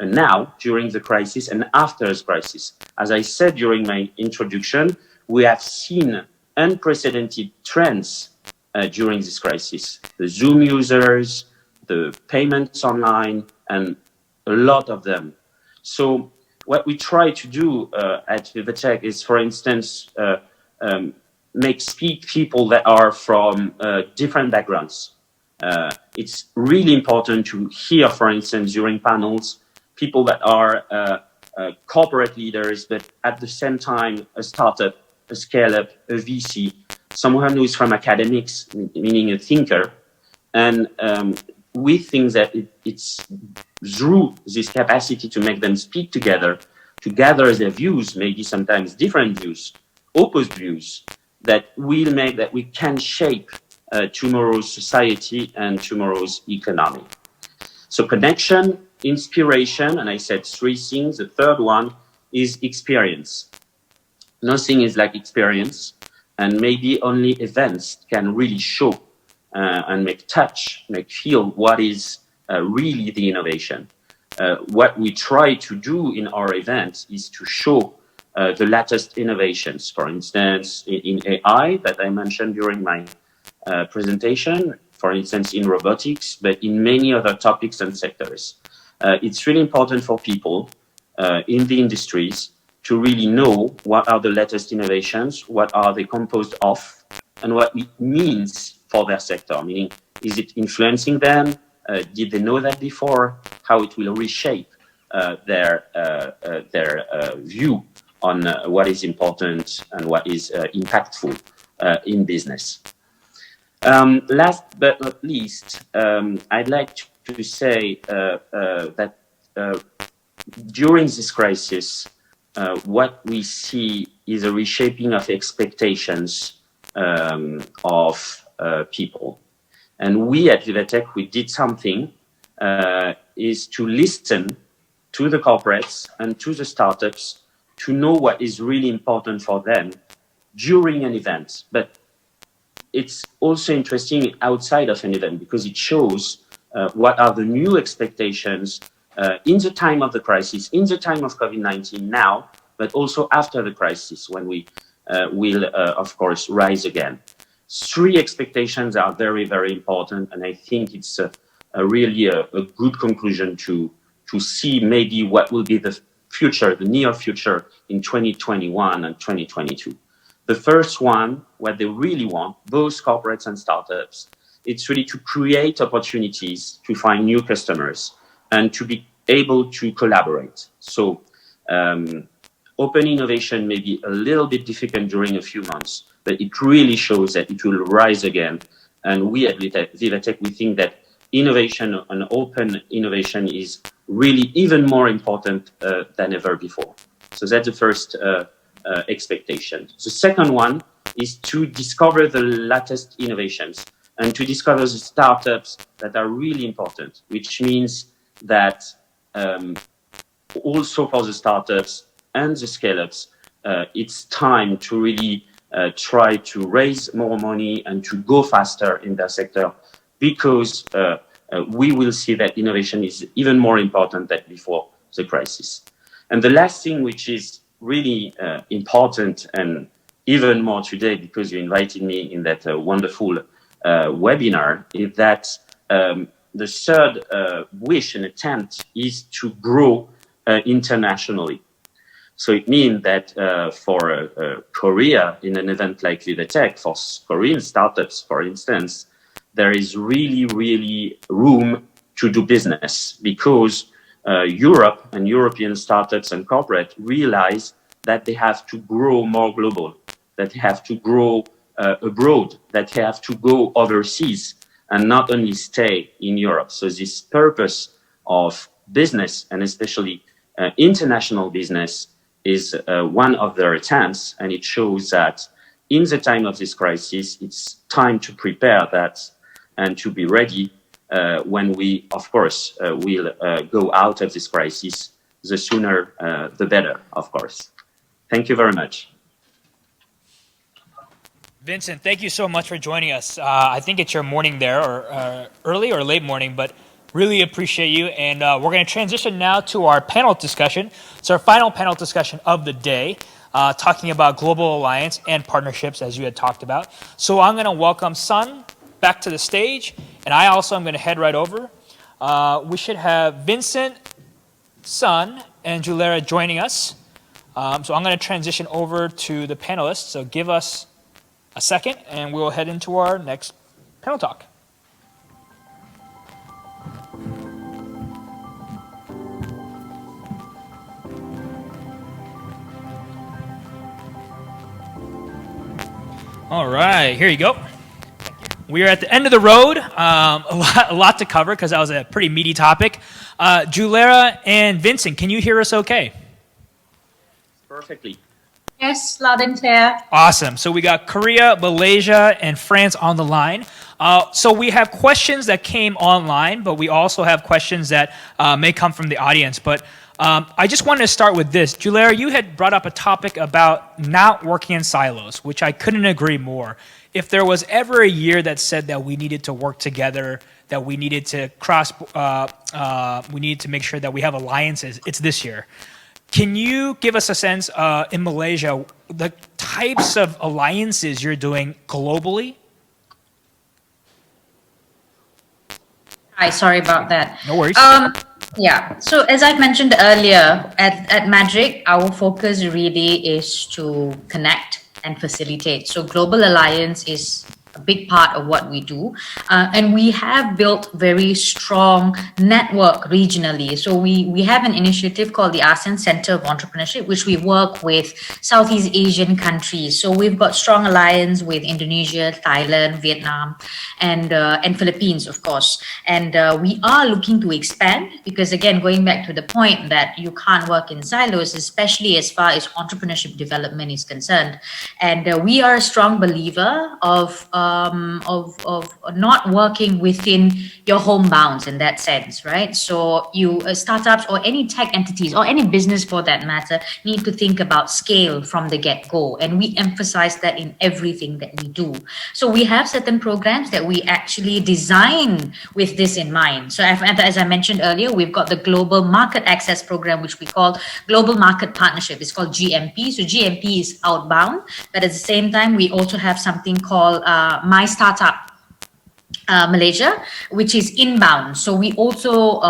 now during the crisis and after the crisis. As I said during my introduction, we have seen unprecedented trends during this crisis. The Zoom users, the payments online, and a lot of them. So what we try to do at Vivatech is, for instance, speak people that are from different backgrounds. It's really important to hear, for instance, during panels, people that are corporate leaders, but at the same time, a startup, a scale-up, a VC, someone who is from academics, meaning a thinker. And we think that it's through this capacity to make them speak together, to gather their views, maybe sometimes different views, opposite views, that will make that we can shape tomorrow's society and tomorrow's economy. So connection, inspiration, and I said three things. The third one is experience. Nothing is like experience, and maybe only events can really show and make feel what is really the innovation. What we try to do in our events is to show the latest innovations, for instance, in AI that I mentioned during my presentation, for instance, in robotics, but in many other topics and sectors. It's really important for people in the industries to really know what are the latest innovations, what are they composed of, and what it means for their sector, meaning, is it influencing them? Did they know that before? How it will reshape their view on what is important and what is impactful in business. Last but not least, I'd like to say that during this crisis, what we see is a reshaping of expectations of people. And we at Vivatech, we did something, is to listen to the corporates and to the startups to know what is really important for them during an event. But it's also interesting outside of an event because it shows what are the new expectations in the time of the crisis, in the time of COVID-19 now, but also after the crisis when we will, of course, rise again. Three expectations are very, very important, and I think it's really a good conclusion to see maybe what will be the future, the near future in 2021 and 2022. The first one, what they really want, both corporates and startups, it's really to create opportunities to find new customers and to be able to collaborate. So open innovation may be a little bit difficult during a few months, but it really shows that it will rise again. And we at Vivatech, we think that innovation and open innovation is really even more important than ever before. So that's the first expectation. The second one is to discover the latest innovations and to discover the startups that are really important, which means that also for the startups and the scale-ups, it's time to really try to raise more money and to go faster in their sector because we will see that innovation is even more important than before the crisis. And the last thing, which is really important and even more today because you invited me in that wonderful webinar, is that the third wish and attempt is to grow internationally. So it means that for Korea, in an event like Vivatech, for Korean startups, for instance, there is really, really room to do business because Europe and European startups and corporate realize that they have to grow more global, that they have to grow abroad, that they have to go overseas and not only stay in Europe. So this purpose of business, and especially international business, is one of their attempts, and it shows that in the time of this crisis, it's time to prepare that and to be ready when we, of course, will go out of this crisis. The sooner, the better, of course. Thank you very much. Vincent, thank you so much for joining us. I think it's your morning there, or early or late morning, but really appreciate you. And we're going to transition now to our panel discussion. It's our final panel discussion of the day, talking about global alliance and partnerships, as you had talked about. So I'm going to welcome Sun back to the stage, and I also am going to head right over. We should have Vincent, Sun, and Dzuleira joining us. So I'm going to transition over to the panelists. So give us a second, and we'll head into our next panel talk. All right, here you go. We are at the end of the road. A lot to cover because that was a pretty meaty topic. Dzuleira and Vincent, can you hear us okay? Perfectly. Yes, loud and clear. Awesome. So we got Korea, Malaysia, and France on the line. So we have questions that came online, but we also have questions that may come from the audience. But I just wanted to start with this. Dzuleira, you had brought up a topic about not working in silos, which I couldn't agree more. If there was ever a year that said that we needed to work together, that we needed to we needed to make sure that we have alliances, it's this year. Can you give us a sense in Malaysia, the types of alliances you're doing globally? Hi, sorry about that. No worries. Yeah, so as I mentioned earlier, at Magic, our focus really is to connect and facilitate. So Global Alliance is a big part of what we do. And we have built very strong network regionally. So we have an initiative called the Asean Center of Entrepreneurship, which we work with Southeast Asian countries. So we've got strong alliance with Indonesia, Thailand, Vietnam, and Philippines, of course. And we are looking to expand because, again, going back to the point that you can't work in silos, especially as far as entrepreneurship development is concerned. And we are a strong believer of not working within your home bounds in that sense, right? So you startups or any tech entities or any business for that matter need to think about scale from the get-go, and we emphasize that in everything that we do. So we have certain programs that we actually design with this in mind. So as I mentioned earlier, we've got the Global Market Access Program, which we call Global Market Partnership. It's called GMP. So GMP is outbound, but at the same time, we also have something called My Startup Malaysia, which is inbound. So we also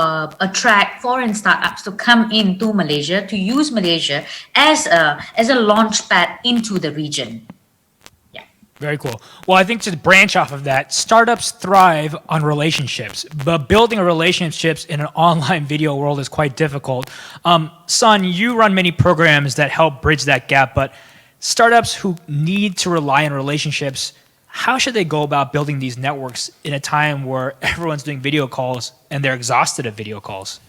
attract foreign startups to come into Malaysia, to use Malaysia as a launch pad into the region. Very cool. Well, I think to branch off of that, startups thrive on relationships, but building relationships in an online video world is quite difficult. Sun, you run many programs that help bridge that gap, but startups who need to rely on relationships, how should they go about building these networks in a time where everyone's doing video calls and they're exhausted of video calls?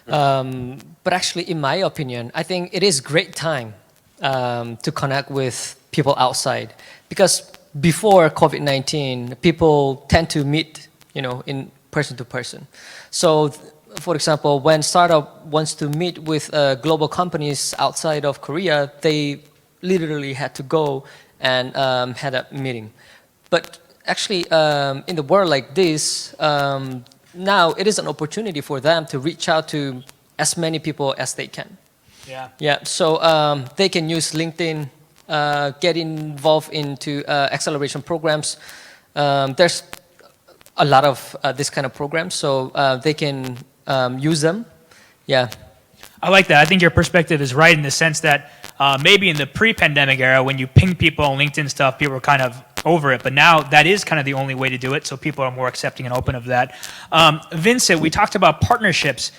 But actually, in my opinion, I think it is great time to connect with people outside, because before COVID-19, people tend to meet, in person to person. So, for example, when startup wants to meet with global companies outside of Korea, they literally had to go and had a meeting. But actually, in the world like this, now it is an opportunity for them to reach out to as many people as they can. Yeah. So they can use LinkedIn, get involved into acceleration programs. There's a lot of this kind of programs, so they can use them. Yeah. I like that. I think your perspective is right in the sense that maybe in the pre-pandemic era, when you ping people on LinkedIn stuff, people were kind of over it. But now that is kind of the only way to do it, so people are more accepting and open of that. Vincent, we talked about partnerships.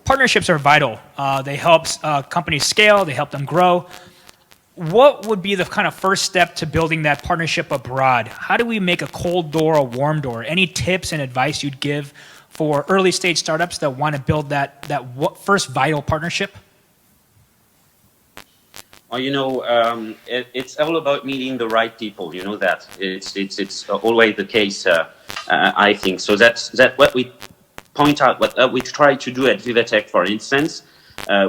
Partnerships are vital. They help companies scale. They help them grow. What would be the kind of first step to building that partnership abroad? How do we make a cold door a warm door? Any tips and advice you'd give for early stage startups that want to build that first vital partnership? Well, it's all about meeting the right people. You know that it's always the case. I think so. That's what we point out. What we try to do at Vivatech, for instance.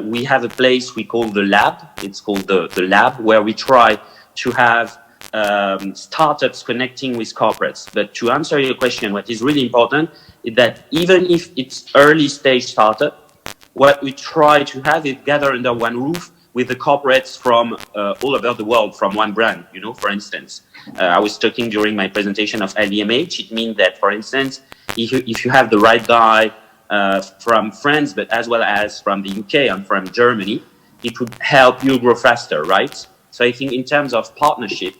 We have a place we call the lab. It's called the lab, where we try to have startups connecting with corporates. But to answer your question, what is really important is that even if it's early stage startup, what we try to have is gather under one roof with the corporates from all over the world, from one brand. For instance, I was talking during my presentation of LVMH. It means that, for instance, if you have the right guy from France, but as well as from the UK and from Germany, it would help you grow faster, right? So I think in terms of partnership,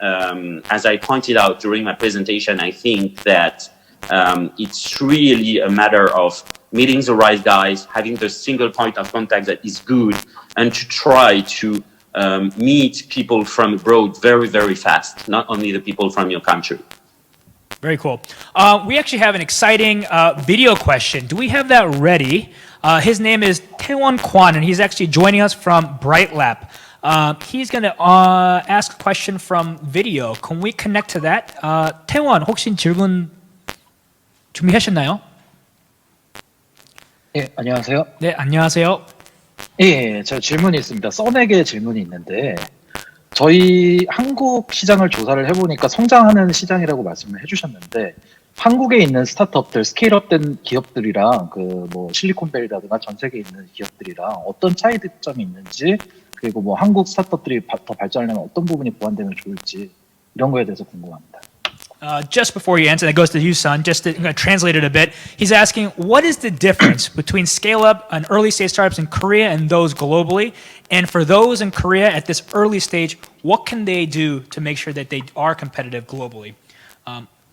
as I pointed out during my presentation, I think that it's really a matter of meeting the right guys, having the single point of contact that is good, and to try to meet people from abroad very, very fast, not only the people from your country. Very cool. We actually have an exciting video question. Do we have that ready? His name is Taewon Kwan, and he's actually joining us from Bright Lab. He's going to ask a question from video. Can we connect to that? 태원, 혹시 질문 준비하셨나요? 예, 안녕하세요. 네, 안녕하세요. 예, 저 질문이 있습니다. 썬에게 질문이 있는데, 저희 한국 시장을 조사를 해보니까 성장하는 시장이라고 말씀을 해주셨는데, 한국에 있는 스타트업들, 스케일업된 기업들이랑 실리콘밸리라든가 전 세계에 있는 기업들이랑 어떤 차이점이 있는지, 그리고 한국 스타트업들이 더 발전하려면 어떤 부분이 보완되면 좋을지, 이런 거에 대해서 궁금합니다. Just before you answer, that goes to you, Sun. Just to translate it a bit, he's asking, what is the difference between scale-up and early-stage startups in Korea and those globally? And for those in Korea at this early stage, what can they do to make sure that they are competitive globally?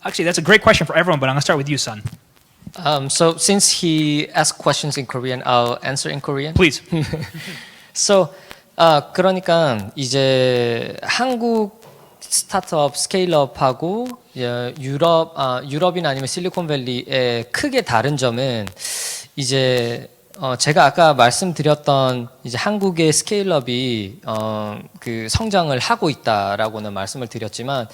Actually, that's a great question for everyone, but I'm going to start with you, Sun. So since he asked questions in Korean, I'll answer in Korean. Please. So, 그러니까 이제 한국 스타트업 스케일업하고 유럽이나 아니면 실리콘밸리의 크게 다른 점은 이제 제가 아까 말씀드렸던 이제 한국의 스케일업이 그 성장을 하고 있다라고는 말씀을 드렸지만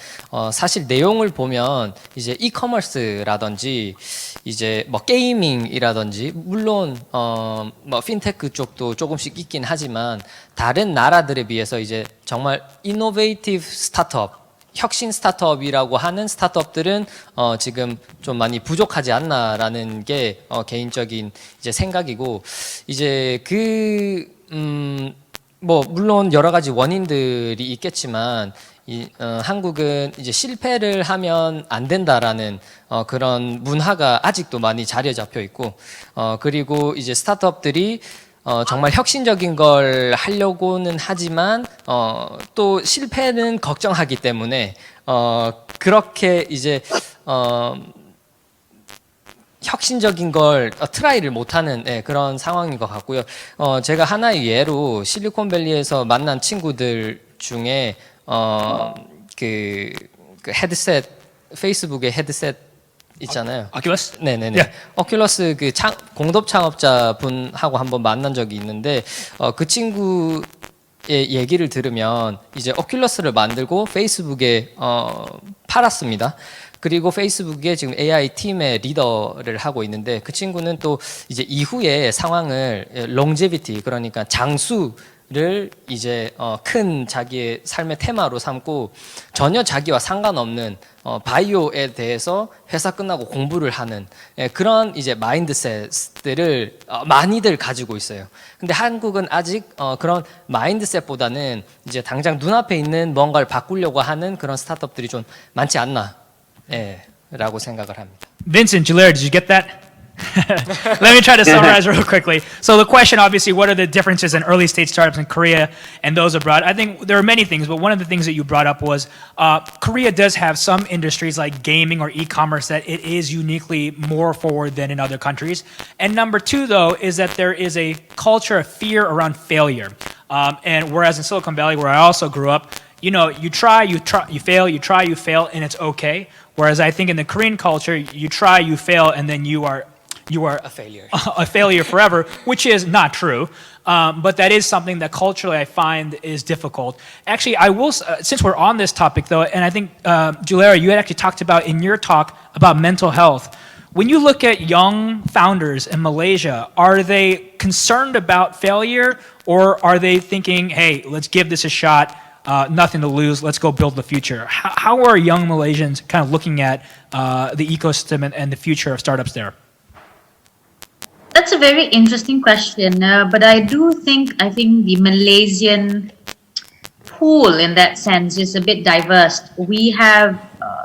사실 내용을 보면 이제 이커머스라든지 이제 뭐 게이밍이라든지 물론 뭐 핀테크 쪽도 조금씩 있긴 하지만 다른 나라들에 비해서 이제 정말 이노베이티브 스타트업 혁신 스타트업이라고 하는 스타트업들은 지금 좀 많이 부족하지 않나라는 게 개인적인 이제 생각이고 이제 뭐 물론 여러 가지 원인들이 있겠지만 한국은 이제 실패를 하면 안 된다라는 그런 문화가 아직도 많이 자리에 잡혀 있고 그리고 이제 스타트업들이 정말 혁신적인 걸 하려고는 하지만 또 실패는 걱정하기 때문에 그렇게 이제 혁신적인 걸 트라이를 못하는 그런 상황인 것 같고요. 제가 하나의 예로 실리콘밸리에서 만난 친구들 중에 그 헤드셋 페이스북의 헤드셋 있잖아요. Oculus? 네네네. Yeah. 오큘러스 그 공동 창업자 분하고 한번 만난 적이 있는데 그 친구의 얘기를 들으면 이제 오큘러스를 만들고 페이스북에 팔았습니다. 그리고 페이스북에 지금 AI 팀의 리더를 하고 있는데 그 친구는 또 이제 이후의 상황을 롱제비티 그러니까 장수를 이제 큰 자기의 삶의 테마로 삼고 전혀 자기와 상관없는 바이오에 대해서 회사 끝나고 공부를 하는 그런 이제 마인드셋들을 많이들 가지고 있어요. 근데 한국은 아직 그런 마인드셋보다는 이제 당장 눈앞에 있는 뭔가를 바꾸려고 하는 그런 스타트업들이 좀 많지 않나 라고 생각을 합니다. Vincent, Dzuleira, did you get that? Let me try to summarize real quickly. So the question, obviously, what are the differences in early stage startups in Korea and those abroad? I think there are many things, but one of the things that you brought up was Korea does have some industries like gaming or e-commerce that it is uniquely more forward than in other countries. And number two, though, is that there is a culture of fear around failure. And whereas in Silicon Valley, where I also grew up, you know, you try, you fail, you try, you fail, and it's okay. Whereas I think in the Korean culture, you try, you fail, and then you are a failure. A failure forever, which is not true. But that is something that culturally I find is difficult. Actually, I will, since we're on this topic though, and I think, Dzuleira, you had actually talked about in your talk about mental health. When you look at young founders in Malaysia, are they concerned about failure or are they thinking, hey, let's give this a shot, nothing to lose, let's go build the future? How are young Malaysians kind of looking at the ecosystem and the future of startups there? That's a very interesting question, but I think the Malaysian pool in that sense is a bit diverse. We have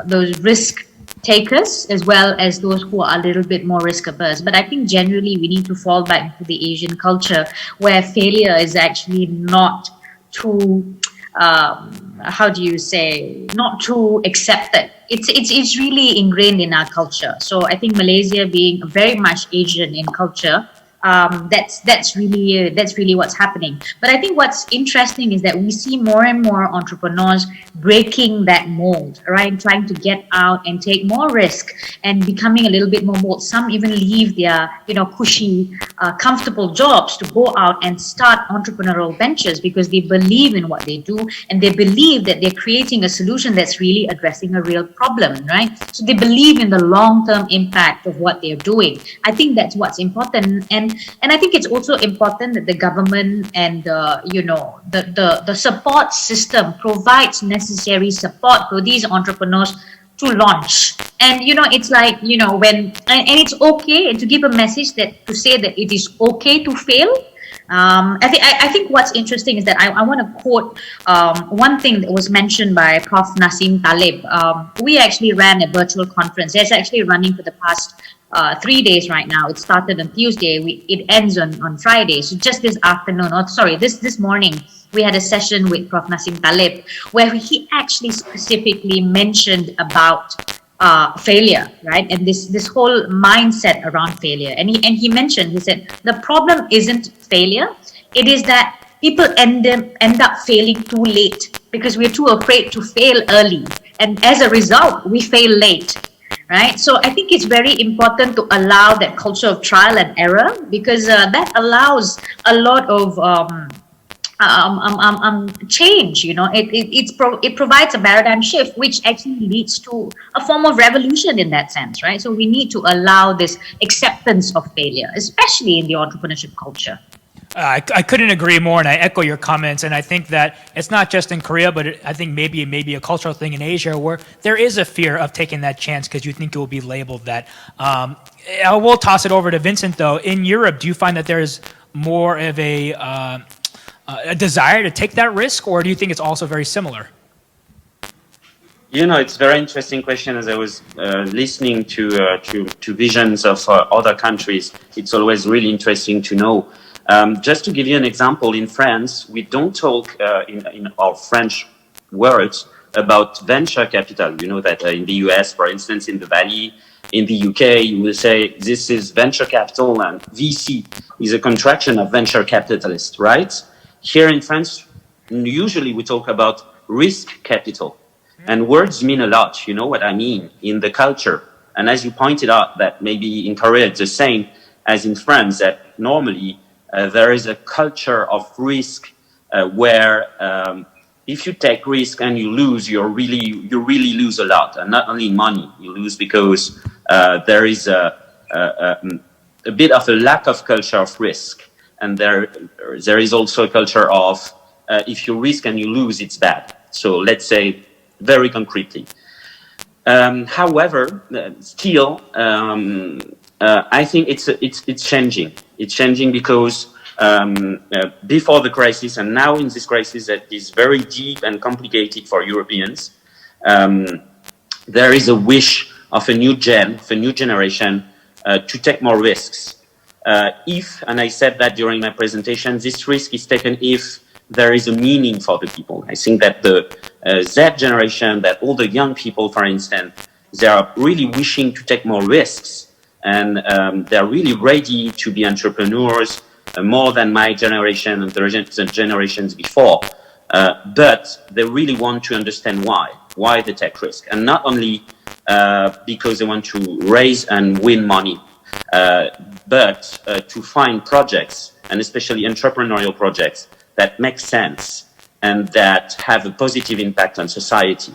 those risk takers as well as those who are a little bit more risk averse. But I think generally we need to fall back to the Asian culture where failure is actually not too how do you say, not too accepted. It's really ingrained in our culture. So I think Malaysia being very much Asian in culture, that's really what's happening. But I think what's interesting is that we see more and more entrepreneurs breaking that mold, right? Trying to get out and take more risk and becoming a little bit more bold. Some even leave their, cushy, comfortable jobs to go out and start entrepreneurial ventures because they believe in what they do and they believe that they're creating a solution that's really addressing a real problem, right? So they believe in the long-term impact of what they're doing. I think that's what's important. And I think it's also important that the government and the support system provides necessary support for these entrepreneurs to launch. And it's like when and it's okay to give a message to say that it is okay to fail. I think what's interesting is that I want to quote one thing that was mentioned by Prof. Nassim Taleb. We actually ran a virtual conference. It's actually running for the past 3 days right now. It started on Tuesday. It ends on Friday. So just this afternoon, this morning, we had a session with Prof. Nassim Taleb where he actually specifically mentioned about failure, right? And this whole mindset around failure. And he mentioned, he said, the problem isn't failure. It is that people end up failing too late because we're too afraid to fail early. And as a result, we fail late. right? So I think it's very important to allow that culture of trial and error, because that allows a lot of change. You know, it provides a paradigm shift, which actually leads to a form of revolution in that sense, right? So we need to allow this acceptance of failure, especially in the entrepreneurship culture. I couldn't agree more, and I echo your comments. And I think that it's not just in Korea, but I think maybe a cultural thing in Asia where there is a fear of taking that chance because you think it will be labeled that. I will toss it over to Vincent, though. In Europe, do you find that there's more of a desire to take that risk, or do you think it's also very similar? You know, it's a very interesting question. As I was listening to visions of other countries, it's always really interesting to know. Just to give you an example, in France, we don't talk in our French words about venture capital. You know that in the US, for instance, in the Valley, in the UK, you will say this is venture capital, and VC is a contraction of venture capitalist, right? Here in France, usually we talk about risk capital. And words mean a lot, you know what I mean, in the culture. And as you pointed out, that maybe in Korea it's the same as in France, that normally there is a culture of risk where if you take risk and you lose, you really lose a lot, and not only money. You lose because there is a bit of a lack of culture of risk, and there is also a culture of if you risk and you lose, it's bad. So let's say very concretely. However, still, I think it's changing. It's changing because before the crisis and now in this crisis that is very deep and complicated for Europeans, there is a wish of a new generation to take more risks. If, and I said that during my presentation, this risk is taken if there is a meaning for the people. I think that the Z generation, that all the young people, for instance, they are really wishing to take more risks, and they're really ready to be entrepreneurs, more than my generation and the generations before. But they really want to understand why they take risk, and not only because they want to raise and win money, but to find projects, and especially entrepreneurial projects, that make sense and that have a positive impact on society.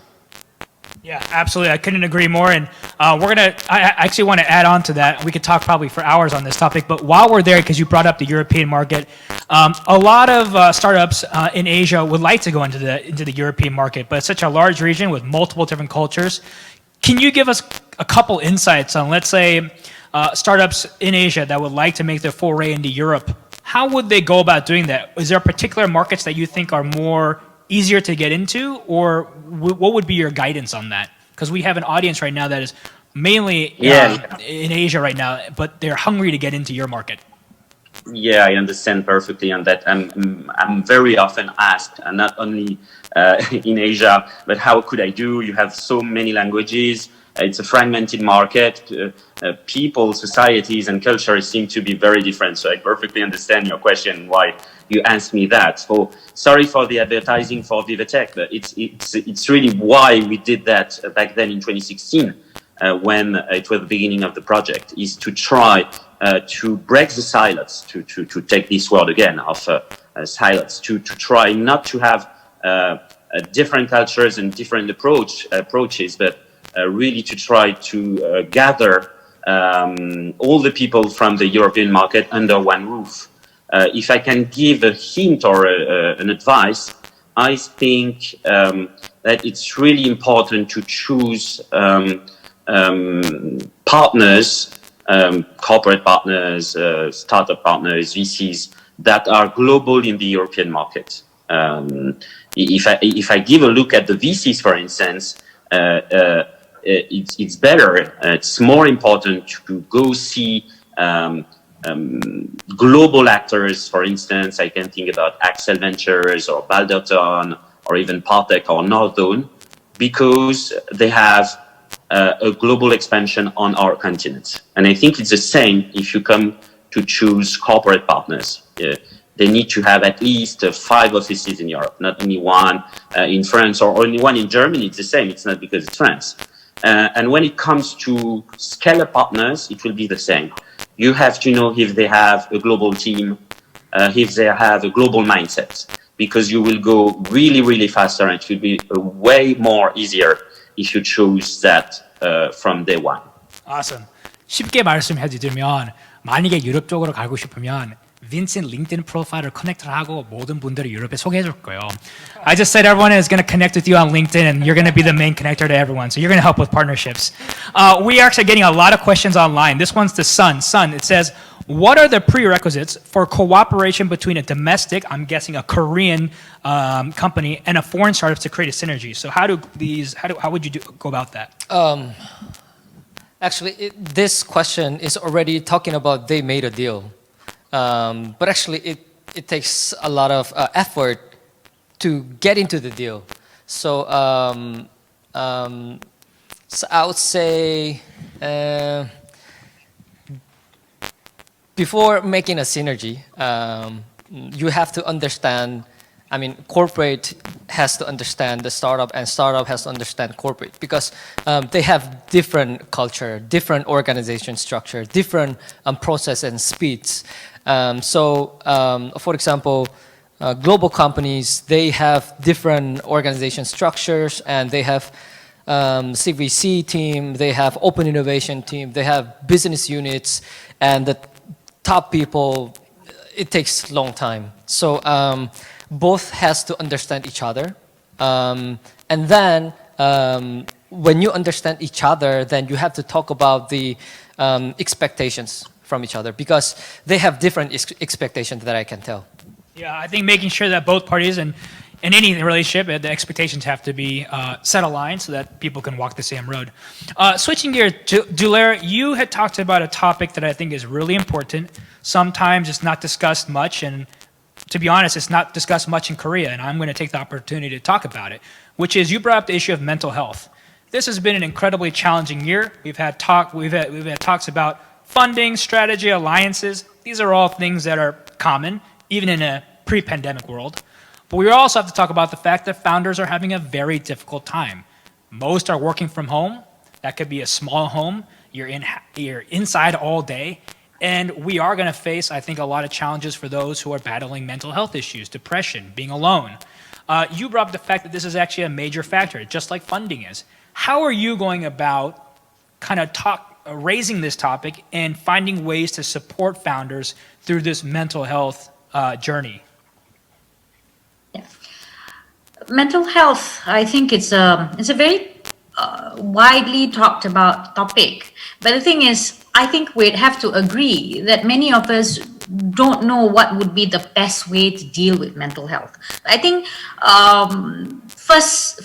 Yeah, absolutely. I couldn't agree more. And I actually want to add on to that. We could talk probably for hours on this topic, but while we're there, because you brought up the European market, a lot of startups in Asia would like to go into the European market, but it's such a large region with multiple different cultures. Can you give us a couple insights on, let's say, startups in Asia that would like to make their foray into Europe? How would they go about doing that? Is there particular markets that you think are more easier to get into, or what would be your guidance on that? Because we have an audience right now that is mainly in Asia right now, but they're hungry to get into your market. Yeah, I understand perfectly on that. I'm very often asked, and not only in Asia, but how could I do? You have so many languages. It's a fragmented market. People, societies, and cultures seem to be very different. So I perfectly understand your question, why you asked me that. So sorry for the advertising for Vivatech, but it's really why we did that back then in 2016, when it was the beginning of the project, is to try to break the silos, to take this word again of silos, to try not to have different cultures and different approaches, but really to try to gather all the people from the European market under one roof. If I can give a hint or an advice, I think that it's really important to choose partners, corporate partners, startup partners, VCs that are global in the European market. If I give a look at the VCs, for instance, it's better. It's more important to go see global actors. For instance, I can think about Axel Ventures or Balderton or even Partech or Northzone, because they have a global expansion on our continent. And I think it's the same if you come to choose corporate partners. They need to have at least 5 offices in Europe, not only one in France or only one in Germany. It's the same. It's not because it's France. And when it comes to scalar partners, it will be the same. You have to know if they have a global team, if they have a global mindset, because you will go really, really faster and it will be way more easier if you choose that from day one. Awesome. 쉽게 말씀해 드리면 만약에 유럽 쪽으로 가고 싶으면 Vincent 링크드인 프로파일을 커넥트를 하고 모든 분들을 유럽에 소개해 줄 거예요. I just said everyone is going to connect with you on LinkedIn and you're going to be the main connector to everyone. So you're going to help with partnerships. We are actually getting a lot of questions online. This one's to Sun. Sun, it says, what are the prerequisites for cooperation between a domestic, I'm guessing a Korean company, and a foreign startup to create a synergy? So how would you go about that? Actually, this question is already talking about they made a deal. But actually, it takes a lot of effort to get into the deal. So, so I would say before making a synergy, you have to understand. I mean, corporate has to understand the startup, and startup has to understand corporate, because they have different culture, different organization structure, different process and speeds. For example, global companies, they have different organization structures, and they have CVC team, they have open innovation team, they have business units, and the top people, it takes a long time. So both has to understand each other. And then when you understand each other, then you have to talk about the expectations from each other, because they have different expectations that I can tell. Yeah, I think making sure that both parties and in any relationship, the expectations have to be set aligned so that people can walk the same road. Switching gears, Dzuleira, you had talked about a topic that I think is really important. Sometimes it's not discussed much, and to be honest, it's not discussed much in Korea, and I'm going to take the opportunity to talk about it, which is you brought up the issue of mental health. This has been an incredibly challenging year. We've had talks about funding, strategy, alliances. These are all things that are common, even in a pre-pandemic world. But we also have to talk about the fact that founders are having a very difficult time. Most are working from home. That could be a small home. You're inside all day. And we are going to face, I think, a lot of challenges for those who are battling mental health issues, depression, being alone. You brought up the fact that this is actually a major factor, just like funding is. How are you going about kind of raising this topic and finding ways to support founders through this mental health journey? Yeah. Mental health, I think it's a very widely talked about topic. But the thing is, I think we'd have to agree that many of us don't know what would be the best way to deal with mental health. I think first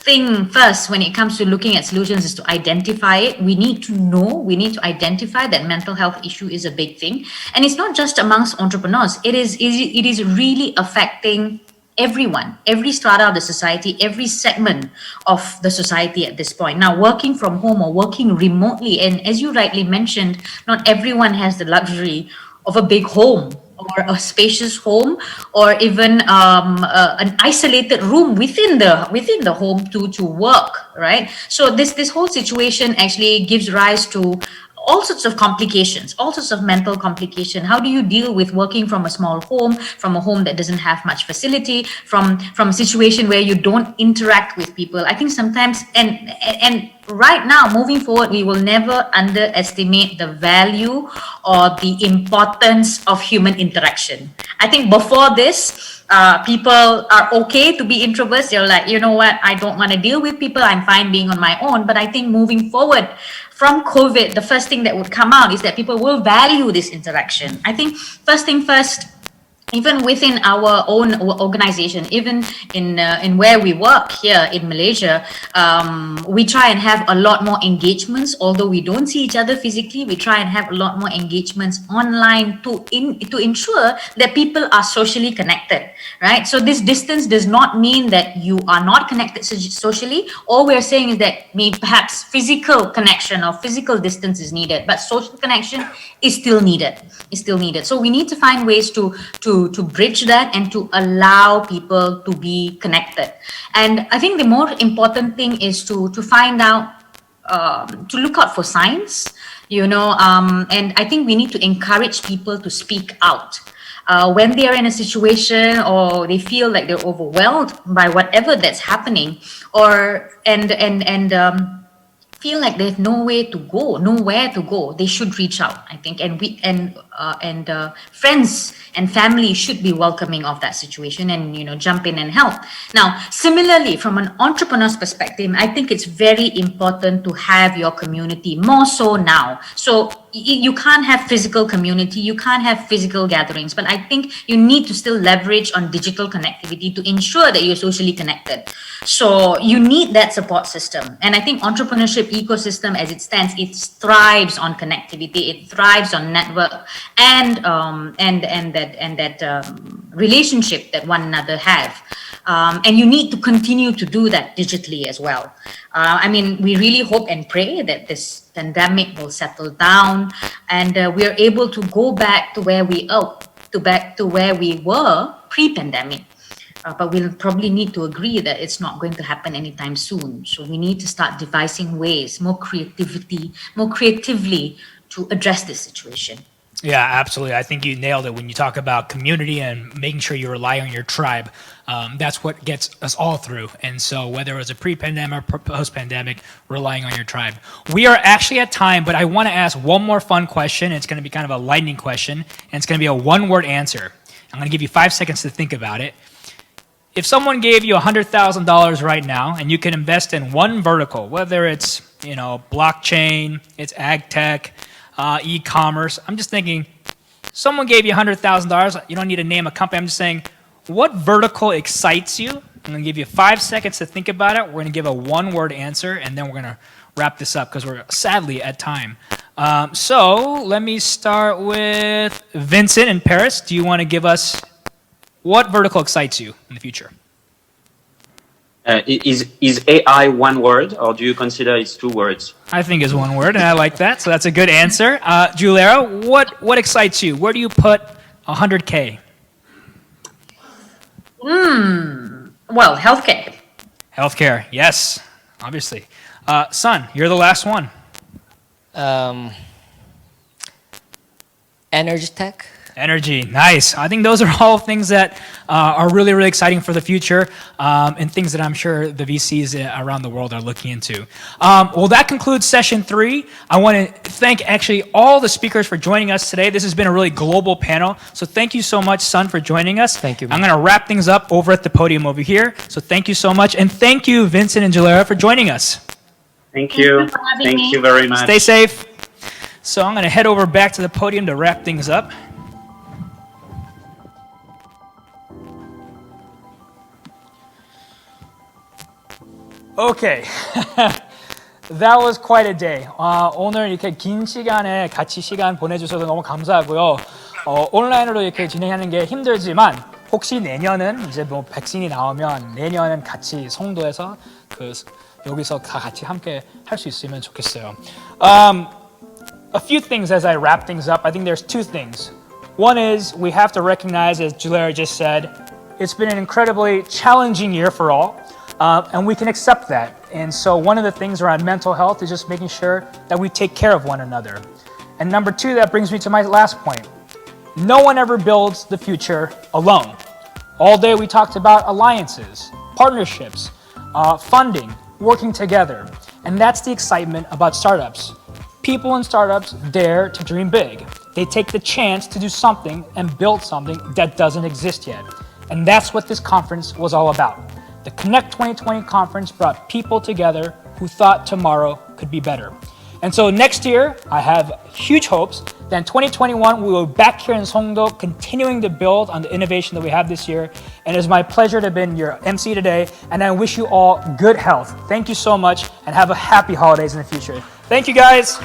thing first, when it comes to looking at solutions, is to identify it. We need to identify that mental health issue is a big thing. And it's not just amongst entrepreneurs. It is really affecting everyone, every strata of the society, every segment of the society at this point. Now, working from home or working remotely, and as you rightly mentioned, not everyone has the luxury of a big home or a spacious home, or even an isolated room within the home to work, right? So this whole situation actually gives rise to all sorts of complications, all sorts of mental complication. How do you deal with working from a small home, from a home that doesn't have much facility, from a situation where you don't interact with people? I think sometimes, and right now, moving forward, we will never underestimate the value or the importance of human interaction. I think before this, people are okay to be introverts. They're like, you know what, I don't want to deal with people. I'm fine being on my own. But I think moving forward from COVID, the first thing that would come out is that people will value this interaction. I think first thing first, even within our own organization, even in where we work here in Malaysia, we try and have a lot more engagements. Although we don't see each other physically, we try and have a lot more engagements online to ensure that people are socially connected, right? So this distance does not mean that you are not connected socially. All we're saying is that perhaps physical connection or physical distance is needed, but social connection is still needed. So we need to find ways to to bridge that and to allow people to be connected. And I think the more important thing is to find out, to look out for signs, and I think we need to encourage people to speak out. When they are in a situation or they feel like they're overwhelmed by whatever that's happening, or feel like they have nowhere to go, they should reach out, I think, and friends and family should be welcoming of that situation and jump in and help. Now, similarly, from an entrepreneur's perspective, I think it's very important to have your community more so now. So you can't have physical community, you can't have physical gatherings, but I think you need to still leverage on digital connectivity to ensure that you're socially connected. So you need that support system. And I think entrepreneurship ecosystem as it stands, it thrives on connectivity, it thrives on network and that relationship that one another have. And you need to continue to do that digitally as well. We really hope and pray that this pandemic will settle down and we are able to go back to where we were pre-pandemic. But we'll probably need to agree that it's not going to happen anytime soon. So we need to start devising ways, more creatively to address this situation. Yeah, absolutely. I think you nailed it when you talk about community and making sure you rely on your tribe. That's what gets us all through. And so whether it was a pre-pandemic or post-pandemic, relying on your tribe. We are actually at time, but I want to ask one more fun question. It's going to be kind of a lightning question, and it's going to be a one-word answer. I'm going to give you 5 seconds to think about it. If someone gave you $100,000 right now and you can invest in one vertical, whether it's blockchain, it's ag tech, e-commerce, I'm just thinking, someone gave you $100,000, you don't need to name a company, I'm just saying, what vertical excites you? I'm going to give you 5 seconds to think about it. We're going to give a one-word answer, and then we're going to wrap this up because we're sadly at time. So let me start with Vincent in Paris. Do you want to give us what vertical excites you in the future? Is AI one word, or do you consider it's 2 words? I think it's one word, and I like that. So that's a good answer. Dzuleira, what excites you? Where do you put 100K? Well, healthcare. Healthcare, yes, obviously. Sun, you're the last one. Energy tech. Energy, nice. I think those are all things that are really, really exciting for the future and things that I'm sure the VCs around the world are looking into. Well, that concludes session 3. I want to thank actually all the speakers for joining us today. This has been a really global panel. So thank you so much, Sun, for joining us. Thank you. I'm going to wrap things up over at the podium over here. So thank you so much. And thank you, Vincent and Dzuleira, for joining us. Thank you. Thank you very much. Stay safe. So I'm going to head over back to the podium to wrap things up. Okay, that was quite a day. 오늘 이렇게 긴 시간에 같이 시간 보내주셔서 너무 감사하고요. 온라인으로 이렇게 진행하는 게 힘들지만 혹시 내년은 이제 뭐 백신이 나오면 내년은 같이 송도에서 여기서 다 같이 함께 할 수 있으면 좋겠어요. A few things as I wrap things up. I think there's 2 things. One is we have to recognize, as Dzuleira just said, it's been an incredibly challenging year for all. And we can accept that. And so one of the things around mental health is just making sure that we take care of one another. And number 2, that brings me to my last point. No one ever builds the future alone. All day we talked about alliances, partnerships, funding, working together. And that's the excitement about startups. People in startups dare to dream big. They take the chance to do something and build something that doesn't exist yet. And that's what this conference was all about. The Connect 2020 conference brought people together who thought tomorrow could be better. And so next year, I have huge hopes that in 2021, we will be back here in Songdo, continuing to build on the innovation that we have this year. And it's my pleasure to have been your MC today, and I wish you all good health. Thank you so much, and have a happy holidays in the future. Thank you, guys.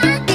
I